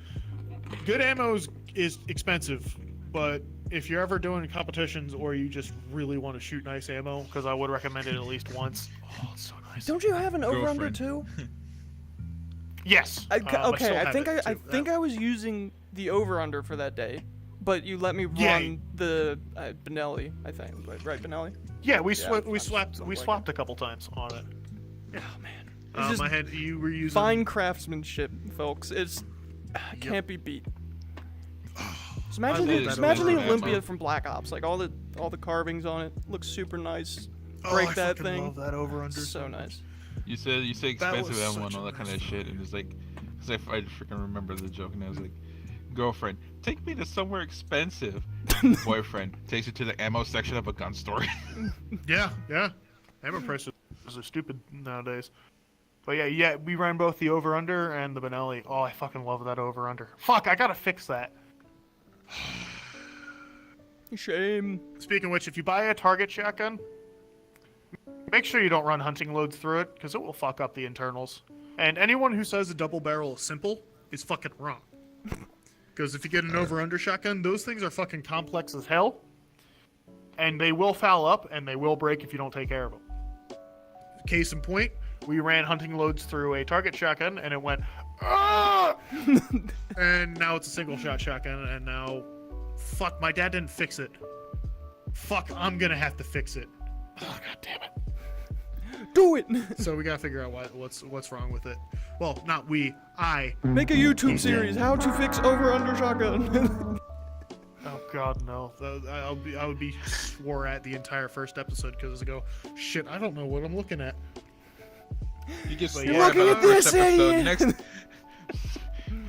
good ammo is expensive, but if you're ever doing competitions or you just really want to shoot nice ammo, because I would recommend it at least once. Oh, it's so nice. Don't you have an over-under Girlfriend. too? Yes. Okay, I I think I was using the over-under for that day, but you let me run the Benelli, I think, right, Benelli? Yeah, we something swapped a couple times on it. Oh man, it's just You were using fine craftsmanship, folks. It's can't be beat. Just imagine love just that imagine the over Olympia ammo. from Black Ops, like all the carvings on it looks super nice. Oh, Break I that fucking thing. love that over under. So nice. You say That expensive was ammo such and a all that kind nice of shit, and it's like, cause I freaking remember the joke, and I was like, Girlfriend, take me to somewhere expensive. Boyfriend takes you to the ammo section of a gun store. Yeah. Ammo prices are stupid nowadays. But yeah, we ran both the over-under and the Benelli. Oh, I fucking love that over-under. Fuck, I gotta fix that. Shame. Speaking of which, if you buy a target shotgun, make sure you don't run hunting loads through it, because it will fuck up the internals. And anyone who says a double barrel is simple is fucking wrong. Because if you get an over-under shotgun, those things are fucking complex as hell. And they will foul up, and they will break if you don't take care of them. Case in point, we ran hunting loads through a target shotgun, and it went, ah! And now it's a single-shot shotgun, and now, fuck, my dad didn't fix it. Fuck, I'm gonna have to fix it. Oh, god damn it. Do it! So we gotta figure out what's wrong with it. Well, not we, I. Make a YouTube series, how to fix over-under shotgun. Oh god, no. I would be swore at the entire first episode because I go, shit, I don't know what I'm looking at. You just But swore yeah, looking about at the first this episode. idiot. Next,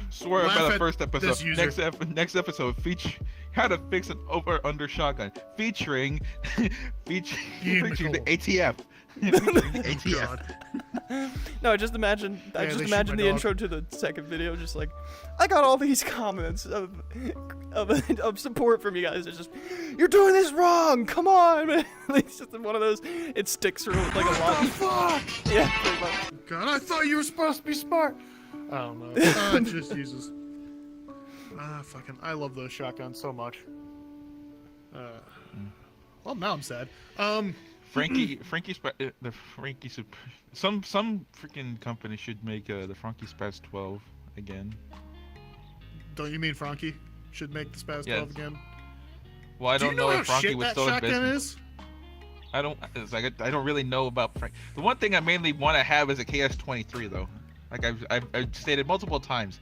swore Laugh about the at first this episode. user. Next episode feature how to fix an over-under shotgun featuring the ATF. Featuring the ATF. God. No, just imagine. I Yeah, just they shoot imagine my the dog. intro to the second video, just like, I got all these comments of support from you guys. It's just, you're doing this wrong. Come on, man. Like, it's just one of those. It sticks through like a lot. Fuck! Yeah, pretty much. God, I thought you were supposed to be smart. I don't know. Just uses. Fucking, I love those shotguns so much. Well, now I'm sad. Some freaking company should make the Frankie Spaz 12 again. Don't you mean Frankie should make the Spaz 12 Yes. again? Well, I Do you don't know know how if Frankie shit was that still in shotgun business. is? I don't really know about Frank. The one thing I mainly want to have is a KS-23 though. Like I've stated multiple times.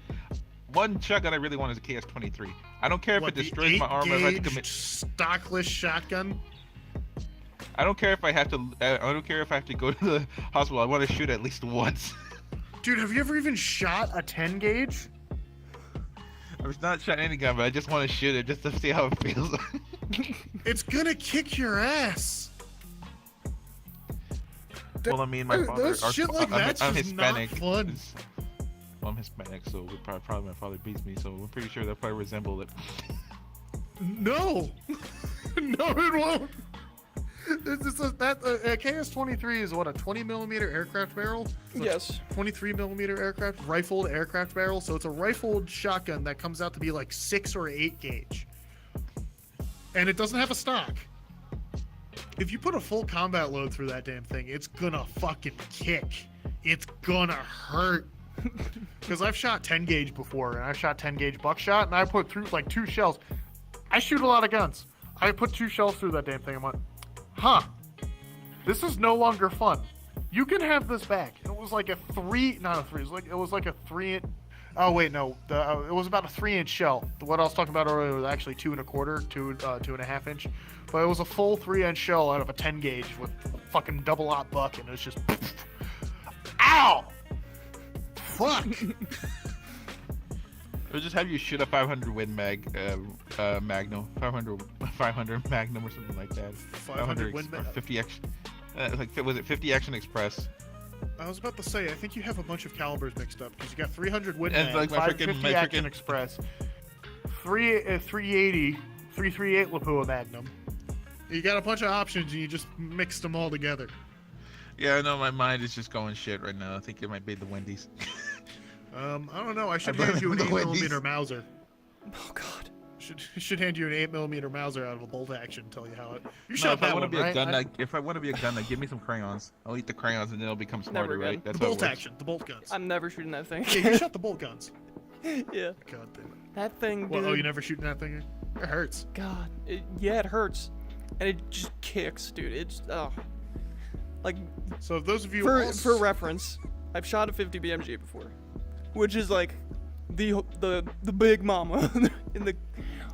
One shotgun I really want is a KS-23. I don't care if What, it the destroys my armor. If I have to 8-gauge commit. stockless shotgun? I don't care if I have to. I don't care if I have to go to the hospital. I want to shoot at least once. Dude, have you ever even shot a 10 gauge? I've not shot any gun, but I just want to shoot it just to see how it feels. It's gonna kick your ass. Well, I mean, my father. Those shit like that's I'm just Hispanic. not fun. Well, I'm Hispanic, so probably my father beats me. So I'm pretty sure that probably resemble it. No, no, it won't. A KS-23 is what, a 20mm aircraft barrel? So Yes. 23mm aircraft rifled aircraft barrel. So it's a rifled shotgun that comes out to be like 6 or 8 gauge, and it doesn't have a stock. If you put a full combat load through that damn thing, it's gonna fucking kick. It's gonna hurt. Because I've shot 10 gauge before, and I've shot 10 gauge buckshot, and I put through like 2 shells. I shoot a lot of guns. I put 2 shells through that damn thing. I'm like, huh, this is no longer fun. You can have this back. It was like a 3, not a 3, it was like a 3. Oh wait, no, it was about a 3-inch shell. What I was talking about earlier was actually 2 1/4, 2.5 inch. But it was a full 3-inch shell out of a 10 gauge with a fucking double aught buck, and it was just, ow, fuck. Or just have you shoot a 500 Win Magnum, 500 Magnum or something like that. 500 Win Magnum. 50 action. Was it 50 Action Express? I was about to say, I think you have a bunch of calibers mixed up because you got 300 Win And Mag, like my 550 freaking- Action Express, 380, 338 Lapua Magnum. You got a bunch of options and you just mixed them all together. Yeah, I know my mind is just going shit right now. I think it might be the Wendy's. I don't know. I should I hand you an the 8mm Wendy's. Mauser. Oh God. Should hand you an 8mm Mauser out of a bolt action. Tell you how it. You No, shot if I that want to one, be right? a gun, if I want to be a gun, give me some crayons. I'll eat the crayons and then it'll become smarter, Never right? again. That's The how it bolt works. action. The bolt guns. I'm never shooting that thing. Yeah, you shot the bolt guns. Yeah. God damn it. That thing, dude. Well, oh, you never shooting that thing? It hurts. God. Yeah, it hurts, and it just kicks, dude. It's like So if those of you for reference, I've shot a 50 BMG before, which is like the big mama in the.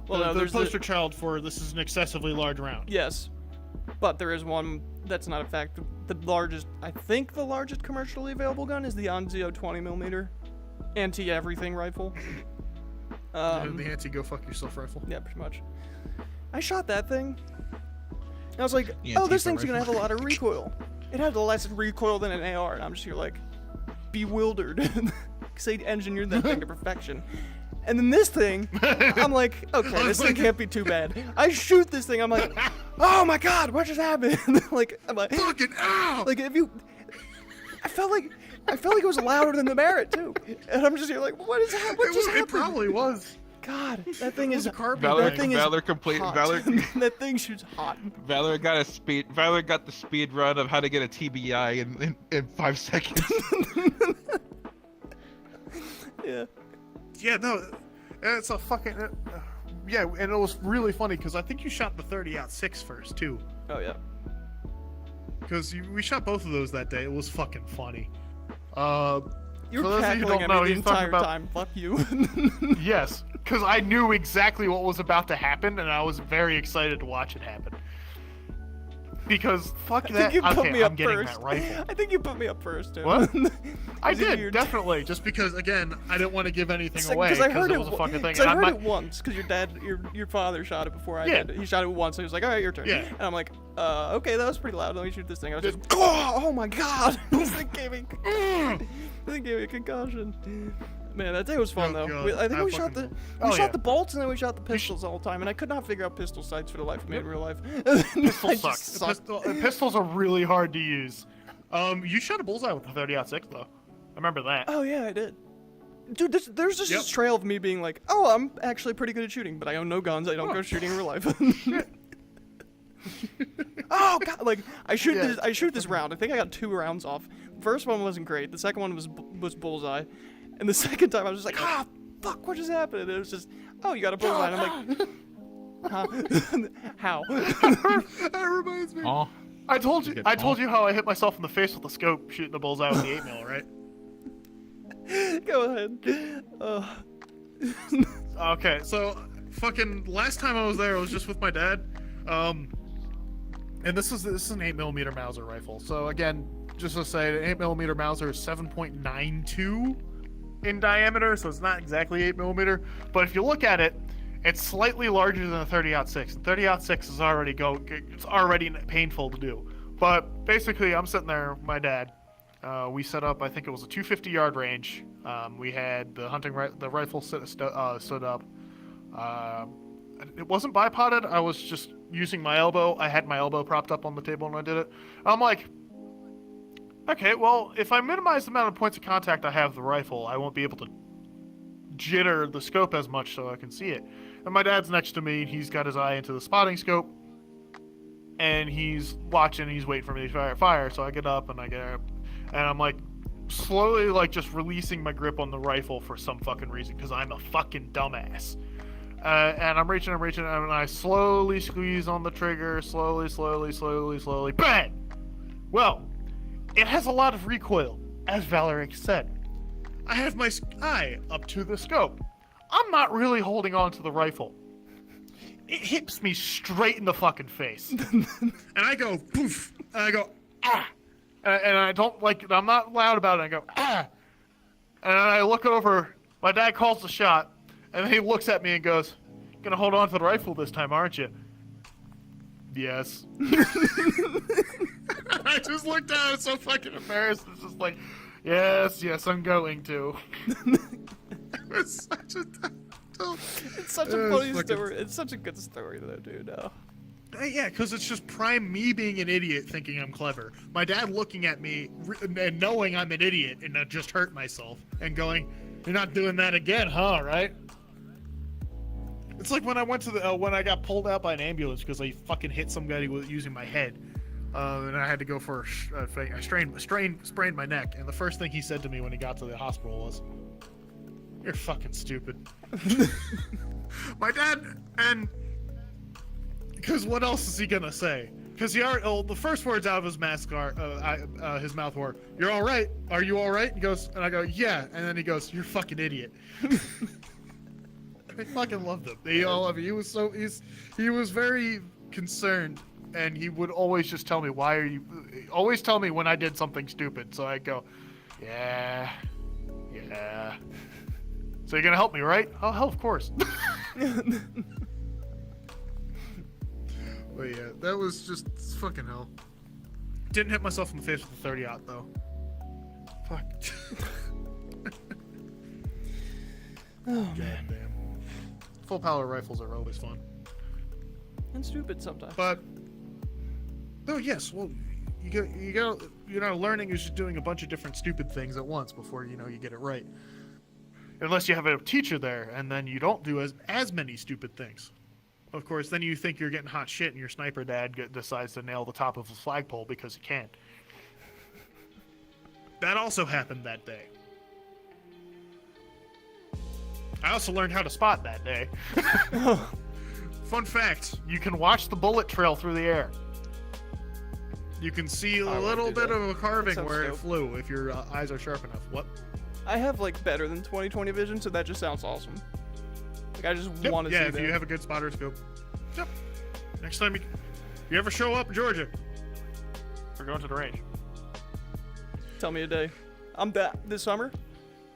Well, no, the there's poster child for this is an excessively large round. Yes, but there is one that's not a fact. The largest, I think, the largest commercially available gun is the Anzio 20mm anti-everything rifle. The anti-go fuck yourself rifle. Yeah, pretty much. I shot that thing. And I was like, The oh, this Antifa thing's gonna have rifle. a lot of recoil. It had less recoil than an AR, and I'm just here like, bewildered. Because they engineered that thing to perfection. And then this thing, I'm like, okay, this thing can't be too bad. I shoot this thing, I'm like, oh my god, what just happened? Like, I'm like, Fucking ow! like if you, I felt like it was louder than the Barrett too. And I'm just here like, what is happening? What just It happened? probably was. God, that thing It is was a carbon. that thing is Valor complete. hot. Valor. That thing shoots hot. Valor got the speed run of how to get a TBI in 5 seconds. Yeah. Yeah, no, it's a fucking. Yeah, and it was really funny because I think you shot the 30-06 first too. Oh yeah. Because we shot both of those that day. It was fucking funny. You For were those of you who cackling don't at know, me the he's talking entire about- time. Fuck you. Yes, because I knew exactly what was about to happen, and I was very excited to watch it happen. Because fuck I that. think you put Okay, me I'm up getting first. that rifle. I think you put me up first, too. What? I Was it did your- definitely, just because again I didn't want to give anything It's away because I heard it was a fucking thing. 'cause I and heard it once because your father shot it before I Yeah. did. He shot it once, so he was like, "All right, your turn." Yeah. And I'm like, "Okay, that was pretty loud. Let me shoot this thing." I was just, "Oh my god!" This thing gave me, this thing gave me a concussion. Man, that day was fun Oh, though. God. I think I we shot fucking- the Oh, shot yeah. the bolts and then we shot the pistols all the time, and I could not figure out pistol sights for the life of me in real life. Pistol I sucks. just sucked. Pistols are really hard to use. You shot a bullseye with the 30-06 though. I remember that. Oh yeah, I did. Dude, there's just Yep. this trail of me being like, oh, I'm actually pretty good at shooting, but I own no guns. I don't go shooting in real life. Oh god, like I shoot this round. I think I got 2 rounds off. First one wasn't great. The second one was bullseye, and the second time I was just like, fuck, what just happened? And it was just, oh, you got a bullseye. And I'm like, huh? How? That reminds me. Oh. I told you. Good I told call. you how I hit myself in the face with the scope shooting the bullseye with the 8mm, right? Go ahead. Okay, so fucking last time I was there, I was just with my dad. And this is an 8mm Mauser rifle. So again, just to say, an 8mm Mauser is 7.92 in diameter, so it's not exactly 8mm. But if you look at it, it's slightly larger than a 30-06. The 30-06 is it's already painful to do. But basically, I'm sitting there with my dad. We set up, I think it was a 250-yard range. We had the the rifle stood up. It wasn't bipoded. I was just using my elbow. I had my elbow propped up on the table when I did it. I'm like, okay, well, if I minimize the amount of points of contact I have with the rifle, I won't be able to jitter the scope as much so I can see it. And my dad's next to me, and he's got his eye into the spotting scope, and he's watching, he's waiting for me to fire. So I get up, and I'm like, slowly, like, just releasing my grip on the rifle for some fucking reason, because I'm a fucking dumbass. And I'm reaching, and I slowly squeeze on the trigger, slowly, bang! Well, it has a lot of recoil, as Valeric said. I have my eye up to the scope. I'm not really holding on to the rifle. It hits me straight in the fucking face. And I go, poof, and I go, ah! And I don't I'm not loud about it, I go, ah! And then I look over, my dad calls the shot, and then he looks at me and goes, "Gonna hold on to the rifle this time, aren't you?" Yes. I just looked down, so fucking embarrassed. It's just like, yes, I'm going to. It's such a... It's such a funny story. It's such a good story, though, dude. Yeah, because it's just prime me being an idiot thinking I'm clever. My dad looking at me and knowing I'm an idiot and I just hurt myself and going, "You're not doing that again, huh, right?" It's like when I went to when I got pulled out by an ambulance because I fucking hit somebody using my head. And I had to go for I sprained my neck. And the first thing he said to me when he got to the hospital was, "You're fucking stupid." My dad, and because what else is he gonna say? Because the first words out of his his mouth were, "You're all right? Are you all right?" He goes, and I go, "Yeah." And then he goes, "You're a fucking idiot." I fucking loved him. He was very concerned, and he would always just tell me, always tell me when I did something stupid. So I go, yeah. So you're gonna help me, right? Oh, hell, of course. But yeah, that was just fucking hell. Didn't hit myself in the face with the 30-aught though. Fuck. Oh God man. damn. Full power rifles are always fun. And stupid sometimes. But no, yes, well, learning is just doing a bunch of different stupid things at once before you get it right. Unless you have a teacher there, and then you don't do as many stupid things. Of course, then you think you're getting hot shit, and your sniper dad decides to nail the top of a flagpole because he can. That also happened that day. I also learned how to spot that day. Fun fact, you can watch the bullet trail through the air. You can see a little bit of a carving where it flew if your eyes are sharp enough. What? I have like better than 20/20 vision, so that just sounds awesome. Like I just want to see that. Yeah, if you have a good spotter scope. Yep. Next time you ever show up in Georgia, we're going to the range. Tell me a day. I'm back this summer. Do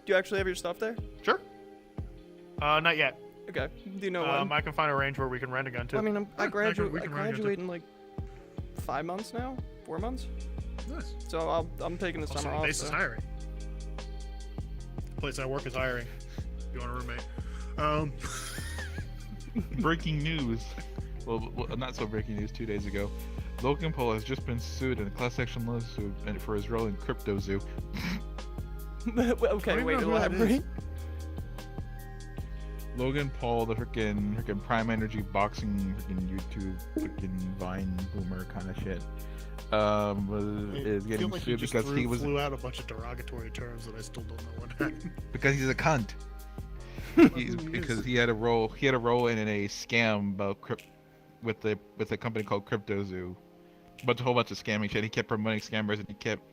you actually have your stuff there? Sure. Not yet. Okay. Do you know when? I can find a range where we can rent a gun too. I mean, I we can rent a graduate gun, in like 5 months now, 4 months. Nice. So I'm taking the summer off. Base is hiring. Place I work is hiring. If you want a roommate. Breaking news. Well, not so breaking news. 2 days ago, Logan Paul has just been sued in a class action lawsuit for his role in Crypto Zoo. Okay, wait, elaborate. Logan Paul, the freaking Prime Energy boxing YouTube Vine boomer kind of shit, is getting sued because he flew out a bunch of derogatory terms that I still don't know what happened. Because he's a cunt. Because he had a role in a scam about with a company called Crypto Zoo, but a whole bunch of scamming shit. He kept promoting scammers and he kept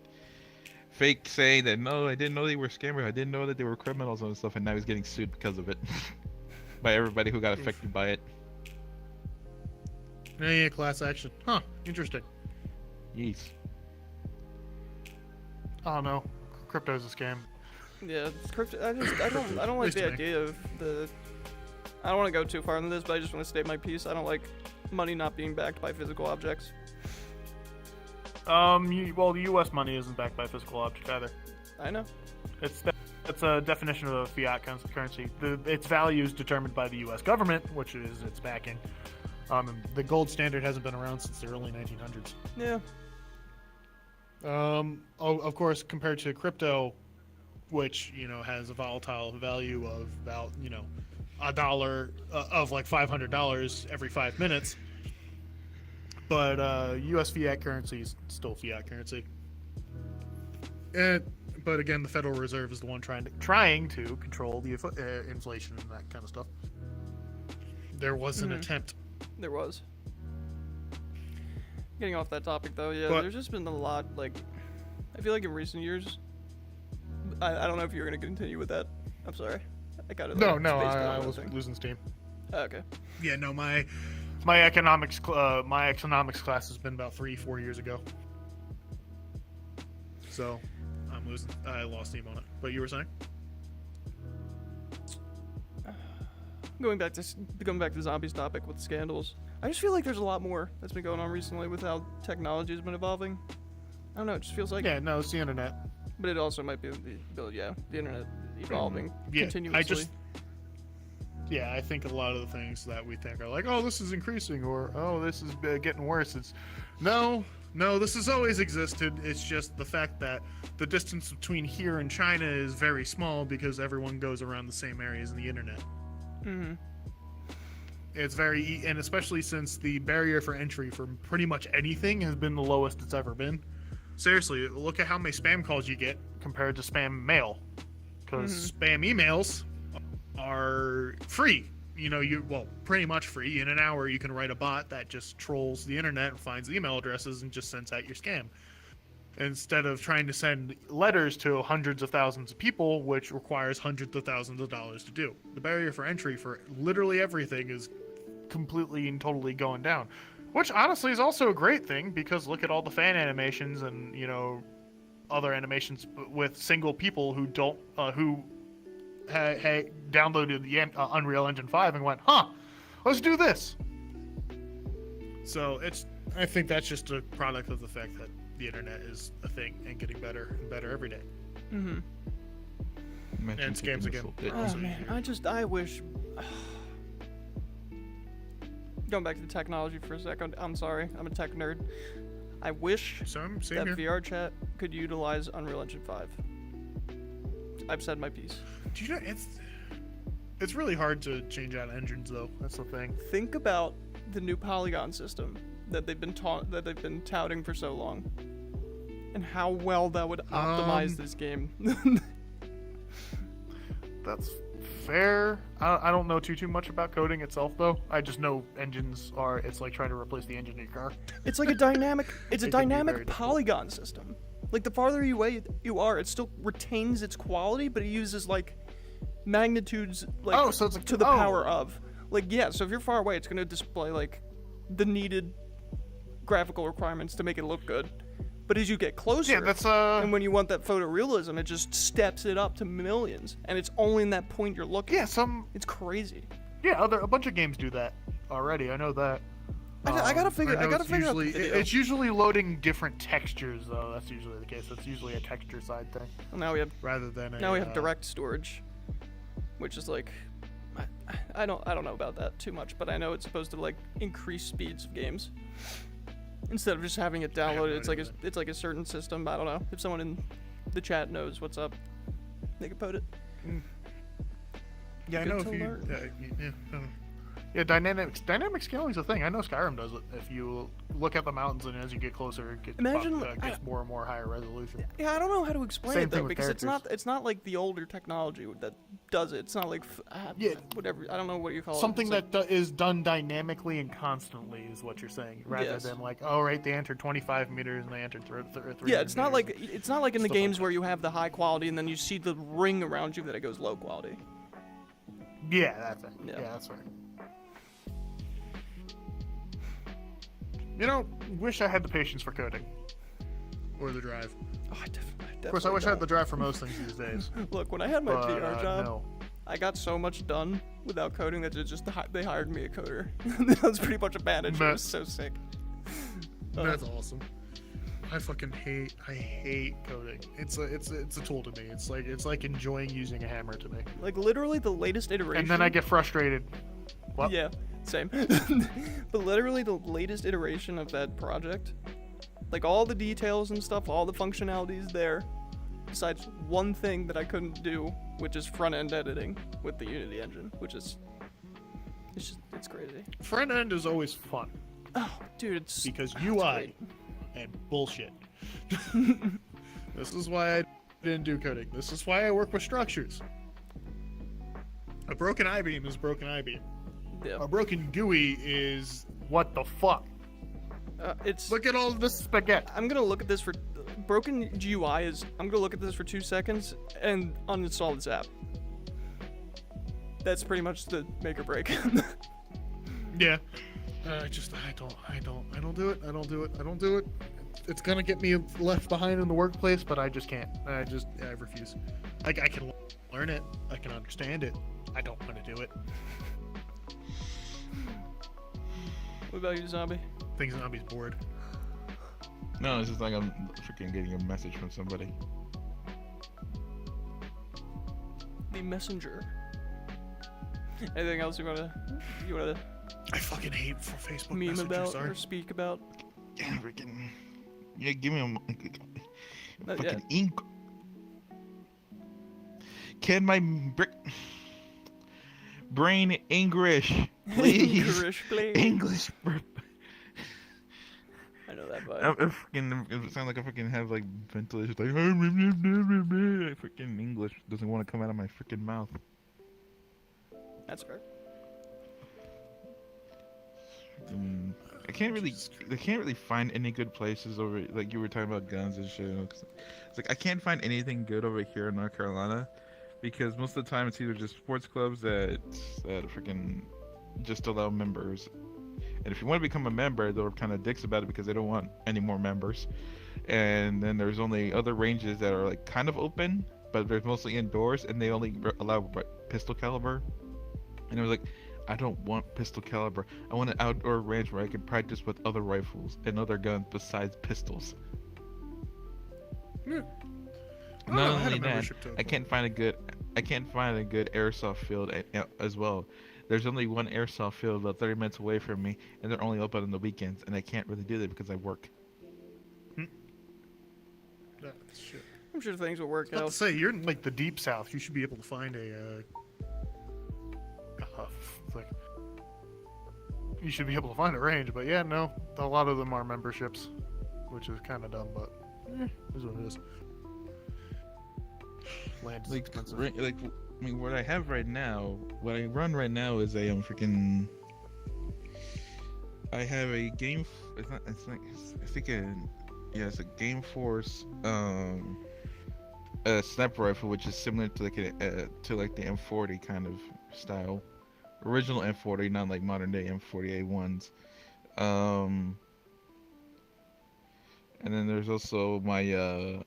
fake saying that no, I didn't know they were scammers. I didn't know that they were criminals and stuff. And now he's getting sued because of it by everybody who got affected by it. Yeah, class action. Huh? Interesting. Yes. Oh no, crypto's a scam. Yeah, crypto. I don't like the idea of the. I don't want to go too far into this, but I just want to state my piece. I don't like money not being backed by physical objects. Well, the U.S. money isn't backed by physical objects either. I know. It's a definition of a fiat currency. Its value is determined by the U.S. government, which is its backing. The gold standard hasn't been around since the early 1900s. Yeah. Of course, compared to crypto, which has a volatile value of about $1 of like $500 every 5 minutes. But U.S. fiat currency is still fiat currency. But again, the Federal Reserve is the one trying to control the inflation and that kind of stuff. There was an attempt. There was. Getting off that topic though, yeah, there's just been a lot. Like, I feel like in recent years, I don't know if you're gonna continue with that. I'm sorry. I got it. No, I was losing steam. Okay. Yeah, no, my economics class has been about 3-4 years ago. So, I lost steam on it. But you were saying? Going back to zombies topic with scandals. I just feel like there's a lot more that's been going on recently with how technology has been evolving. I don't know. It just feels like. Yeah, no, it's the internet. But it also might be the internet evolving continuously. I think a lot of the things that we think are like, oh, this is increasing, or oh, this is getting worse. It's no, this has always existed. It's just the fact that the distance between here and China is very small because everyone goes around the same areas in the internet. Mm-hmm. It's and especially since the barrier for entry for pretty much anything has been the lowest it's ever been. Seriously, look at how many spam calls you get compared to spam mail. Because spam emails are free. Pretty much free. In an hour, you can write a bot that just trolls the internet and finds email addresses and just sends out your scam. Instead of trying to send letters to hundreds of thousands of people, which requires hundreds of thousands of dollars to do. The barrier for entry for literally everything is completely and totally going down. Which honestly is also a great thing, because look at all the fan animations and, other animations with single people who downloaded the Unreal Engine 5 and went, huh, let's do this. So I think that's just a product of the fact that the internet is a thing and getting better and better every day. Mm-hmm. Imagine And scams taking again. this Oh whole- man, I wish. Going back to the technology for a second, I'm sorry, I'm a tech nerd. I wish Same that here. VR chat could utilize Unreal Engine 5. I've said my piece. Do you know it's really hard to change out engines though. That's the thing. Think about the new polygon system that they've been touting for so long, and how well that would optimize this game. That's fair. I don't know too much about coding itself though. I just know engines are. It's like trying to replace the engine in your car. It's like a dynamic. It's a It can be very dynamic difficult. polygon system. Like the farther away you are, it still retains its quality, but it uses like magnitudes like Oh, so it's like- to the oh. power of. Like yeah, so if you're far away, it's gonna display like the needed graphical requirements to make it look good. But as you get closer, Yeah, that's and when you want that photorealism, it just steps it up to millions, and it's only in that point you're looking. yeah some It's crazy. a bunch of games do that already. I know that. I gotta figure. know I gotta it's figure out the usually, video. It's usually loading different textures though. That's usually the case. That's usually a texture side thing Well, now we have rather than a. Now we have direct storage, which is like, I don't know about that too much, but I know it's supposed to like increase speeds of games instead of just having it have no downloaded. idea. It's like a certain system. I don't know if someone in the chat knows what's up. They can put it. Yeah, I Good know to if you. learn. Yeah, I don't know. Yeah, dynamic scaling is a thing. I know Skyrim does it. If you look at the mountains and as you get closer, it gets, Imagine- gets more and more higher resolution. Yeah, I don't know how to explain Same it though thing with because it's characters. not like the older technology that does it. It's not like Yeah. whatever. I don't know what you call Something it. It's that is done dynamically and constantly is what you're saying, rather Yes. than like, oh right, they entered 25 meters and they entered 300 yeah, it's not meters. like in the Stuff like games that. where you have the high quality and then you see the ring around you that it goes low quality. Yeah, that's it. Yeah. Yeah, that's right. You know, wish I had the patience for coding. Or the drive. Oh, I definitely Of course, I wish I had the drive for most things these days. Look, when I had my But, VR job, no. I got so much done without coding that they hired me a coder. That was pretty much a manager. It was so sick. That's awesome. I fucking hate coding. It's a tool to me. It's like enjoying using a hammer to me. Like literally the latest iteration. And then I get frustrated. What? Yeah, same. But literally the latest iteration of that project, like all the details and stuff, all the functionalities there, besides one thing that I couldn't do, which is front-end editing with the Unity engine, which is, it's crazy. Front end is always fun Oh, dude, it's because it's UI great. and bullshit. This is why I didn't do coding. This is why I work with structures. A broken I-beam is a broken I-beam. Yeah. A broken GUI is what the fuck. It's. Look at all this spaghetti. I'm gonna look at this for broken GUI is. I'm gonna look at this for 2 seconds and uninstall this app. That's pretty much the make or break. Yeah. I don't do it. I don't do it. It's gonna get me left behind in the workplace, but I just can't. I refuse. I can learn it. I can understand it. I don't want to do it. What about you, Zombie? Things zombies bored. No, it's just like I'm freaking getting a message from somebody. The messenger. Anything else you wanna I fucking hate for Facebook meme Messenger. about Sorry. or speak about? Yeah, freaking. Yeah, give me a Not fucking yet. ink. Can my brain English, please? English, please. English. I know that vibe. It sounds like I freaking have like ventilation. Like freaking English doesn't want to come out of my freaking mouth. That's fair. I can't really find any good places over, like you were talking about guns and shit. It's like I can't find anything good over here in North Carolina because most of the time it's either just sports clubs that freaking just allow members, and if you want to become a member, they're kind of dicks about it because they don't want any more members. And then there's only other ranges that are like kind of open, but they're mostly indoors, and they only allow pistol caliber. And I was like, I don't want pistol caliber. I want an outdoor range where I can practice with other rifles and other guns besides pistols. Yeah. Not only that, I can't find a good airsoft field as well. There's only one airsoft field about 30 minutes away from me, and they're only open on the weekends, and I can't really do that because I work. That's shit. I'm sure things will work I was about out. to say, you're in like the deep south. You should be able to find like, you should be able to find a range. But yeah, no, a lot of them are memberships, which is kind of dumb, but is what it is. Land is expensive. I mean, what I have right now, what I run right now is a freaking. I have a game. It's a Game Force a sniper rifle, which is similar to like the M40 kind of style, original M40, not like modern day M40A1s. And then there's also my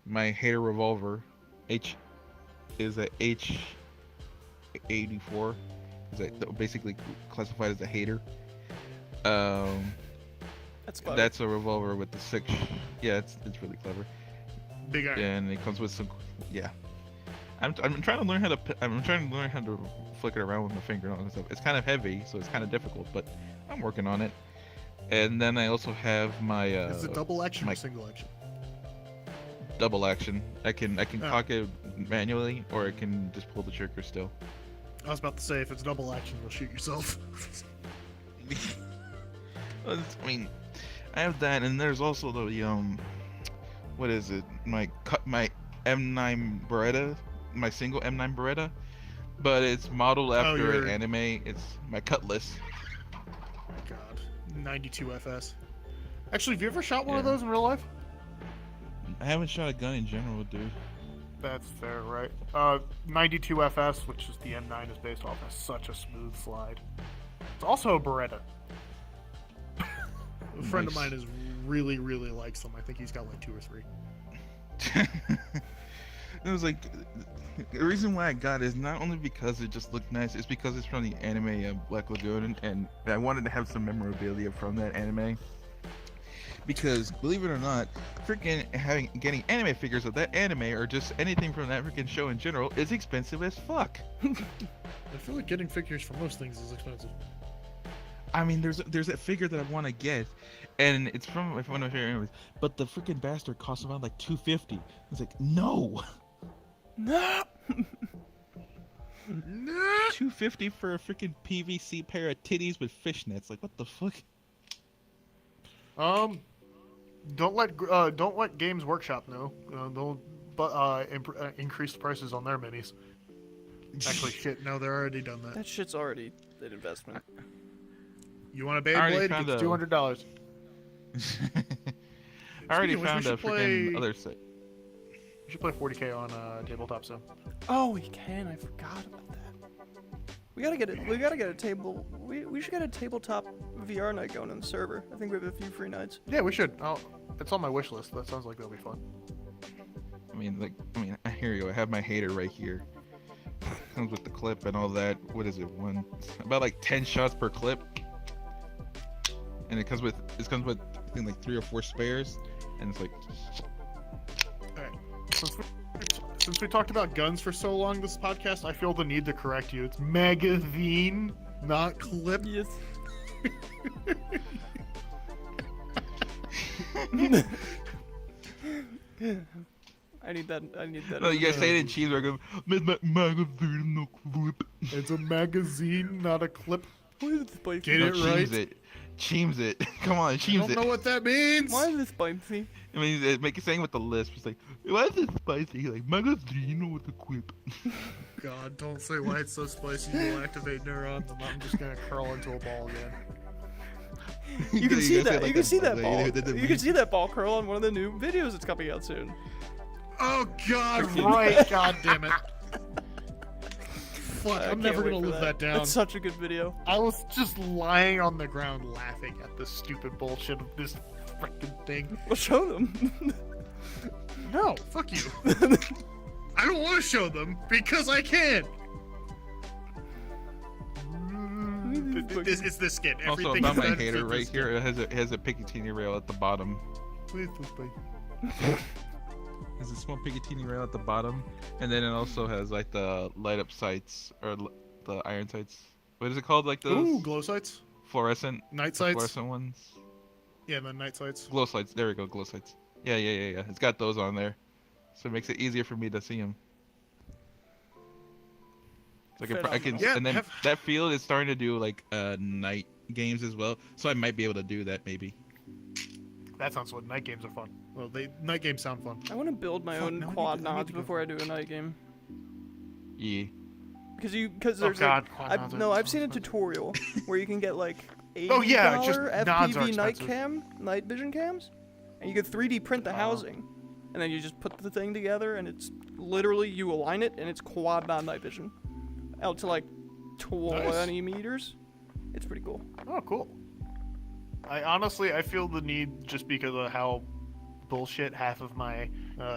my Hater revolver. Is a H84. Is basically classified as a Hater. That's clever. That's a revolver with the 6. Yeah, it's really clever. Big iron. And it comes with some. Yeah. I'm trying to learn how to flick it around with my finger and all that stuff. It's kind of heavy, so it's kind of difficult, but I'm working on it. And then I also have my Is it double action or single action? Double action. I can cock it manually, or I can just pull the trigger still. I was about to say, if it's double action, you'll shoot yourself. I mean, I have that, and there's also the what is it? My M9 Beretta, my single M9 Beretta, but it's modeled after an anime. It's my Cutlass. God, 92 FS. Actually, have you ever shot one of those in real life? I haven't shot a gun in general, dude. That's fair, right? 92 FS, which is the M9 is based off, has such a smooth slide. It's also a Beretta. A friend of mine is really likes them. I think he's got like 2 or 3. It was like, the reason why I got it is not only because it just looked nice, it's because it's from the anime Black Lagoon, and I wanted to have some memorabilia from that anime. Because believe it or not, freaking getting anime figures of that anime or just anything from that freaking show in general is expensive as fuck. I feel like getting figures for most things is expensive. I mean, there's that figure that I want to get, and it's from one of my favorite animes, but the freaking bastard costs about like $250. It's like, no. No. $250 for a freaking PVC pair of titties with fishnets. Like, what the fuck? Don't let Games Workshop know. They'll increase the prices on their minis. Actually, shit, no, they're already done that. That shit's already an investment. You want a Beyblade? It's $200. I already found a freaking other site. We should play 40k on tabletop soon. Oh, we can. I forgot about that. We gotta get a table. We should get a tabletop VR night going on the server. I think we have a few free nights. Yeah, we should. It's on my wish list. That sounds like that'll be fun. I mean, here you go. I have my Hater right here. Comes with the clip and all that. What is it? About like 10 shots per clip. And it comes with I think like 3 or 4 spares, and it's like. Alright. Since we talked about guns for so long this podcast, I feel the need to correct you. It's magazine, not clip. Yes. I need that. No, you guys say it in cheeseburger. Magazine, no clip. It's a magazine, not a clip. Why is it spicy? Get it right. Cheems it. Come on, cheems it. I don't know what that means. Why is it spicy? I mean, make it saying with the lisp. It's like, why is it spicy? Like, magazine with a quip. God, don't say why it's so spicy. You'll activate neurons, and I'm just gonna curl into a ball again. You can see that. You can see that ball. You can see that ball curl on one of the new videos that's coming out soon. Oh God! Right? God damn it! Fuck! I'm never gonna live that down. That's such a good video. I was just lying on the ground laughing at the stupid bullshit of this freaking thing. Well, show them. No, fuck you. I don't want to show them because I can't. It's this skin. Also, Everything about is my done hater for right this here, it has a Picatinny rail at the bottom. skin. Please, please. There's a small Picatinny rail at the bottom, and then it also has like the light up sights or the iron sights. What is it called? Like those Ooh, glow sights, fluorescent night sights. fluorescent ones. Yeah, the night sights. Glow sights. There we go. Glow sights. Yeah. It's got those on there, so it makes it easier for me to see them. So I can, Yeah, and then that field is starting to do like night games as well, so I might be able to do that maybe. That sounds fun. Night games are fun. Well, night games sound fun. I want to build my Fuck, own now we quad need to nods go. before I do a night game. Yeah. Because Oh there's God, like, quad nods are no, so I've seen a expensive. tutorial where you can get like $80 Oh, yeah, just nods are FPV expensive. night vision cams, and you could 3D print the housing, and then you just put the thing together, and it's literally you align it, and it's quad nod night vision, out to like 20 meters. It's pretty cool. Oh, cool. I feel the need just because of how bullshit half of my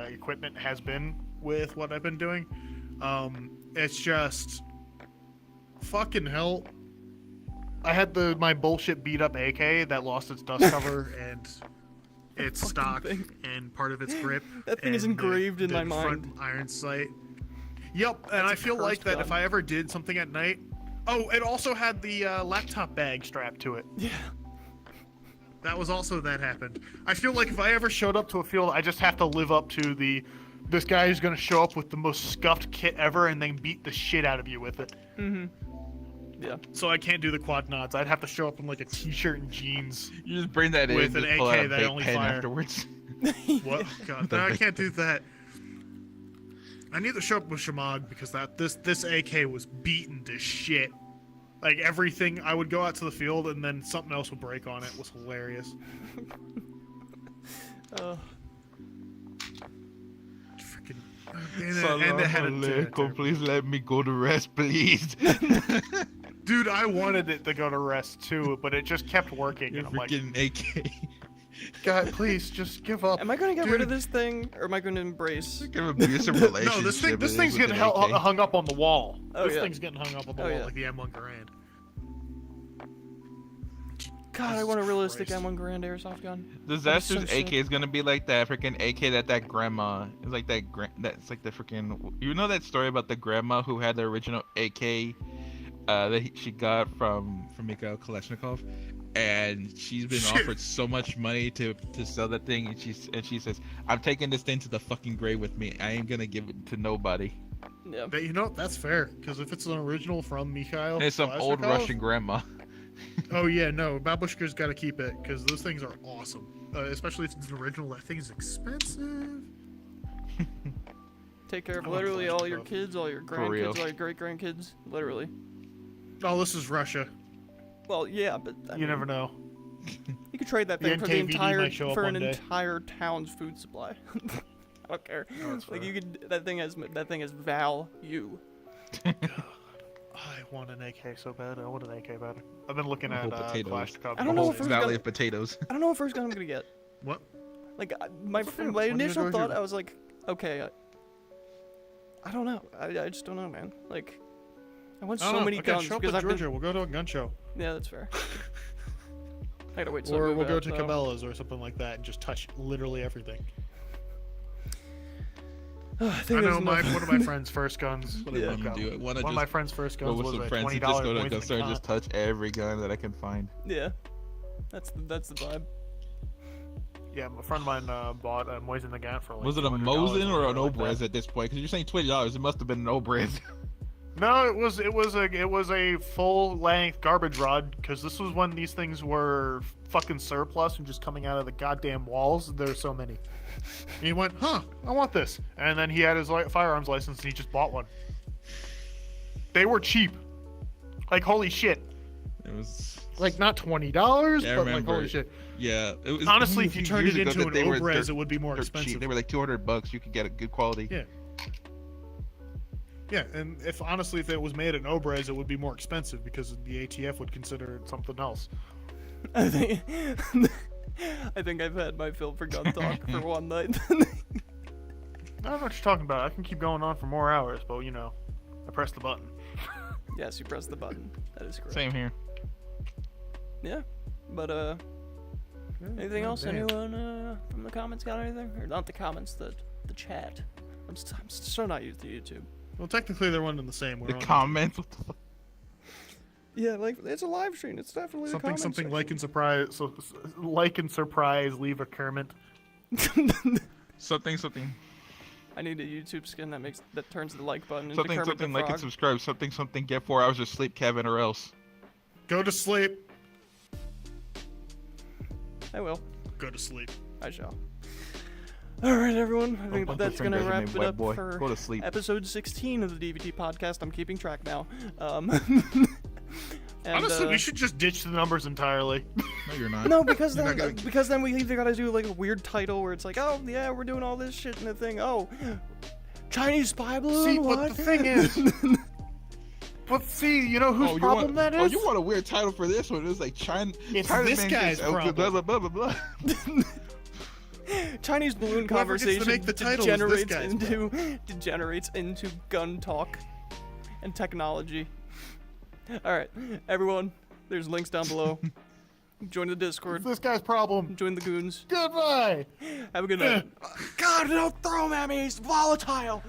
equipment has been with what I've been doing. It's just fucking hell. I had my bullshit beat up AK that lost its dust cover and its Fucking stock thing. and part of its grip. That thing is and engraved in my front mind. iron sight. Yep, and That's I a feel like cursed that gun. if I ever did something at night. Oh, it also had the laptop bag strapped to it. Yeah. That was also that happened. I feel like if I ever showed up to a field, I just have to live up to this guy who's gonna show up with the most scuffed kit ever and then beat the shit out of you with it. Yeah. So I can't do the quad nods. I'd have to show up in like a t-shirt and jeans. You just bring that With in, an just pull AK out a that big only pen fire. afterwards. What? God, no, I can't do that. I need to show up with Shamag because this AK was beaten to shit. Like everything, I would go out to the field and then something else would break on it. It was hilarious. Freaking. And it had a Alaikum, please let me go to rest, please. Dude, I wanted it to go to rest too, but it just kept working, You're and I'm like, freaking AK. God, please, just give up. Am I gonna get rid of Dude. this thing, or am I gonna embrace? Kind of abusive relationship. No, this it is thing's with getting an AK. hung up on the wall. Oh, This yeah. thing's getting hung up on the Oh, wall yeah. like the M1 Garand. God, I Jesus want a realistic Christ. M1 Grand Airsoft gun. Disaster's That'd be so AK is gonna be like that freaking AK that grandma is like that's like the freaking, you know that story about the grandma who had the original AK she got from Mikhail Kalashnikov, and she's been Shit. offered so much money to sell that thing, and she says, I'm taking this thing to the fucking grave with me. I ain't gonna give it to nobody. Yeah. But you know, that's fair, because if it's an original from Mikhail... And it's some old Kalashnikov- Russian grandma. Oh yeah, no, Babushka's got to keep it, because those things are awesome. Especially if it's an original, that thing is expensive. Take care of I want literally all your Kalashnikov. kids, all your real. grandkids, all your great grandkids. Literally. Oh, this is Russia. Well, yeah, but I You mean, never know. You could trade that The thing for the NKVD entire might show up for an one day. entire town's food supply. I don't care. Oh, that's Like fair. you could, that thing has value. I want an AK so bad. I want an AK better. I've been looking at Whole potatoes. Kalashnikov. I don't know Whole if it's valley gonna- of potatoes. I don't know what first gun I'm gonna get. What? Like Okay, my what are you initial gonna thought, do? I was like, okay, I don't know. I just don't know, man. Like, I want I don't so know. many Okay, guns show up because to I've been. Georgia. We'll go to a gun show. Yeah, that's fair. I gotta wait till I Or move we'll go out, to though. Cabela's or something like that and just touch literally everything. I I think know there's enough. one of my friend's first guns. What I Yeah. wanna do. I wanna One of just my friend's first go guns with was some a friends $20 and just go to a poison gun store and con. just touch every gun that I can find. Yeah, that's the vibe. Yeah, a friend of mine bought a Mosin Nagant for like Was it a $200 Mosin or an something like Obrez that. at this point? Because you're saying $20, it must have been an Obrez. No, it was a full length garbage rod because this was when these things were fucking surplus and just coming out of the goddamn walls. There's so many. And he went, huh, I want this. And then he had his firearms license and he just bought one. They were cheap. Like, holy shit. It was. Like, not $20, Yeah, I but like, remember. holy shit. Yeah. It was, Honestly, a if you few turned years it ago into that an they were Obrez, dirt- it would be more dirt expensive. cheap. They were like $200. You could get a good quality. Yeah. Yeah, and if it was made at Obrez, it would be more expensive because the ATF would consider it something else. I think I think I've had my fill for gun talk for one night. I don't know what you're talking about. I can keep going on for more hours, but you know, I pressed the button. Yes, you pressed the button. That is correct. Same here. Yeah, but anything else? Anyone from the comments got anything? Or not the comments, the chat. I'm so not used to YouTube. Well, technically they're one and the same. We're The on comments. What the fuck? Yeah, like it's a live stream. It's definitely the comment something section. like and surprise. So like and surprise. Leave a comment. Something. I need a YouTube skin that turns the like button into Something Kermit the like and Frog. subscribe. Something get 4 hours of sleep, Kevin, or else. Go to sleep. I will. Go to sleep. I shall. All right, everyone. I think Bump that's your gonna fingers wrap and it make up white boy. for Go to sleep. episode 16 of the DVT podcast. I'm keeping track now. And, Honestly, we should just ditch the numbers entirely. No, you're not. No, because You're then not gonna- because then we either gotta do like a weird title where it's like, oh yeah, we're doing all this shit in the thing. Oh, Chinese spy balloon. See, what? but the thing is, but see, you know whose problem that is? Oh, you want a weird title for this one? It's like China. It's China this man guy's gets- problem. Blah blah blah blah blah. Chinese balloon Whoever gets to conversation make the title is this degenerates into gun talk and technology. All right, everyone. There's links down below. Join the Discord. It's this guy's problem. Join the goons. Goodbye. Have a good night. God, don't throw him at me. He's volatile.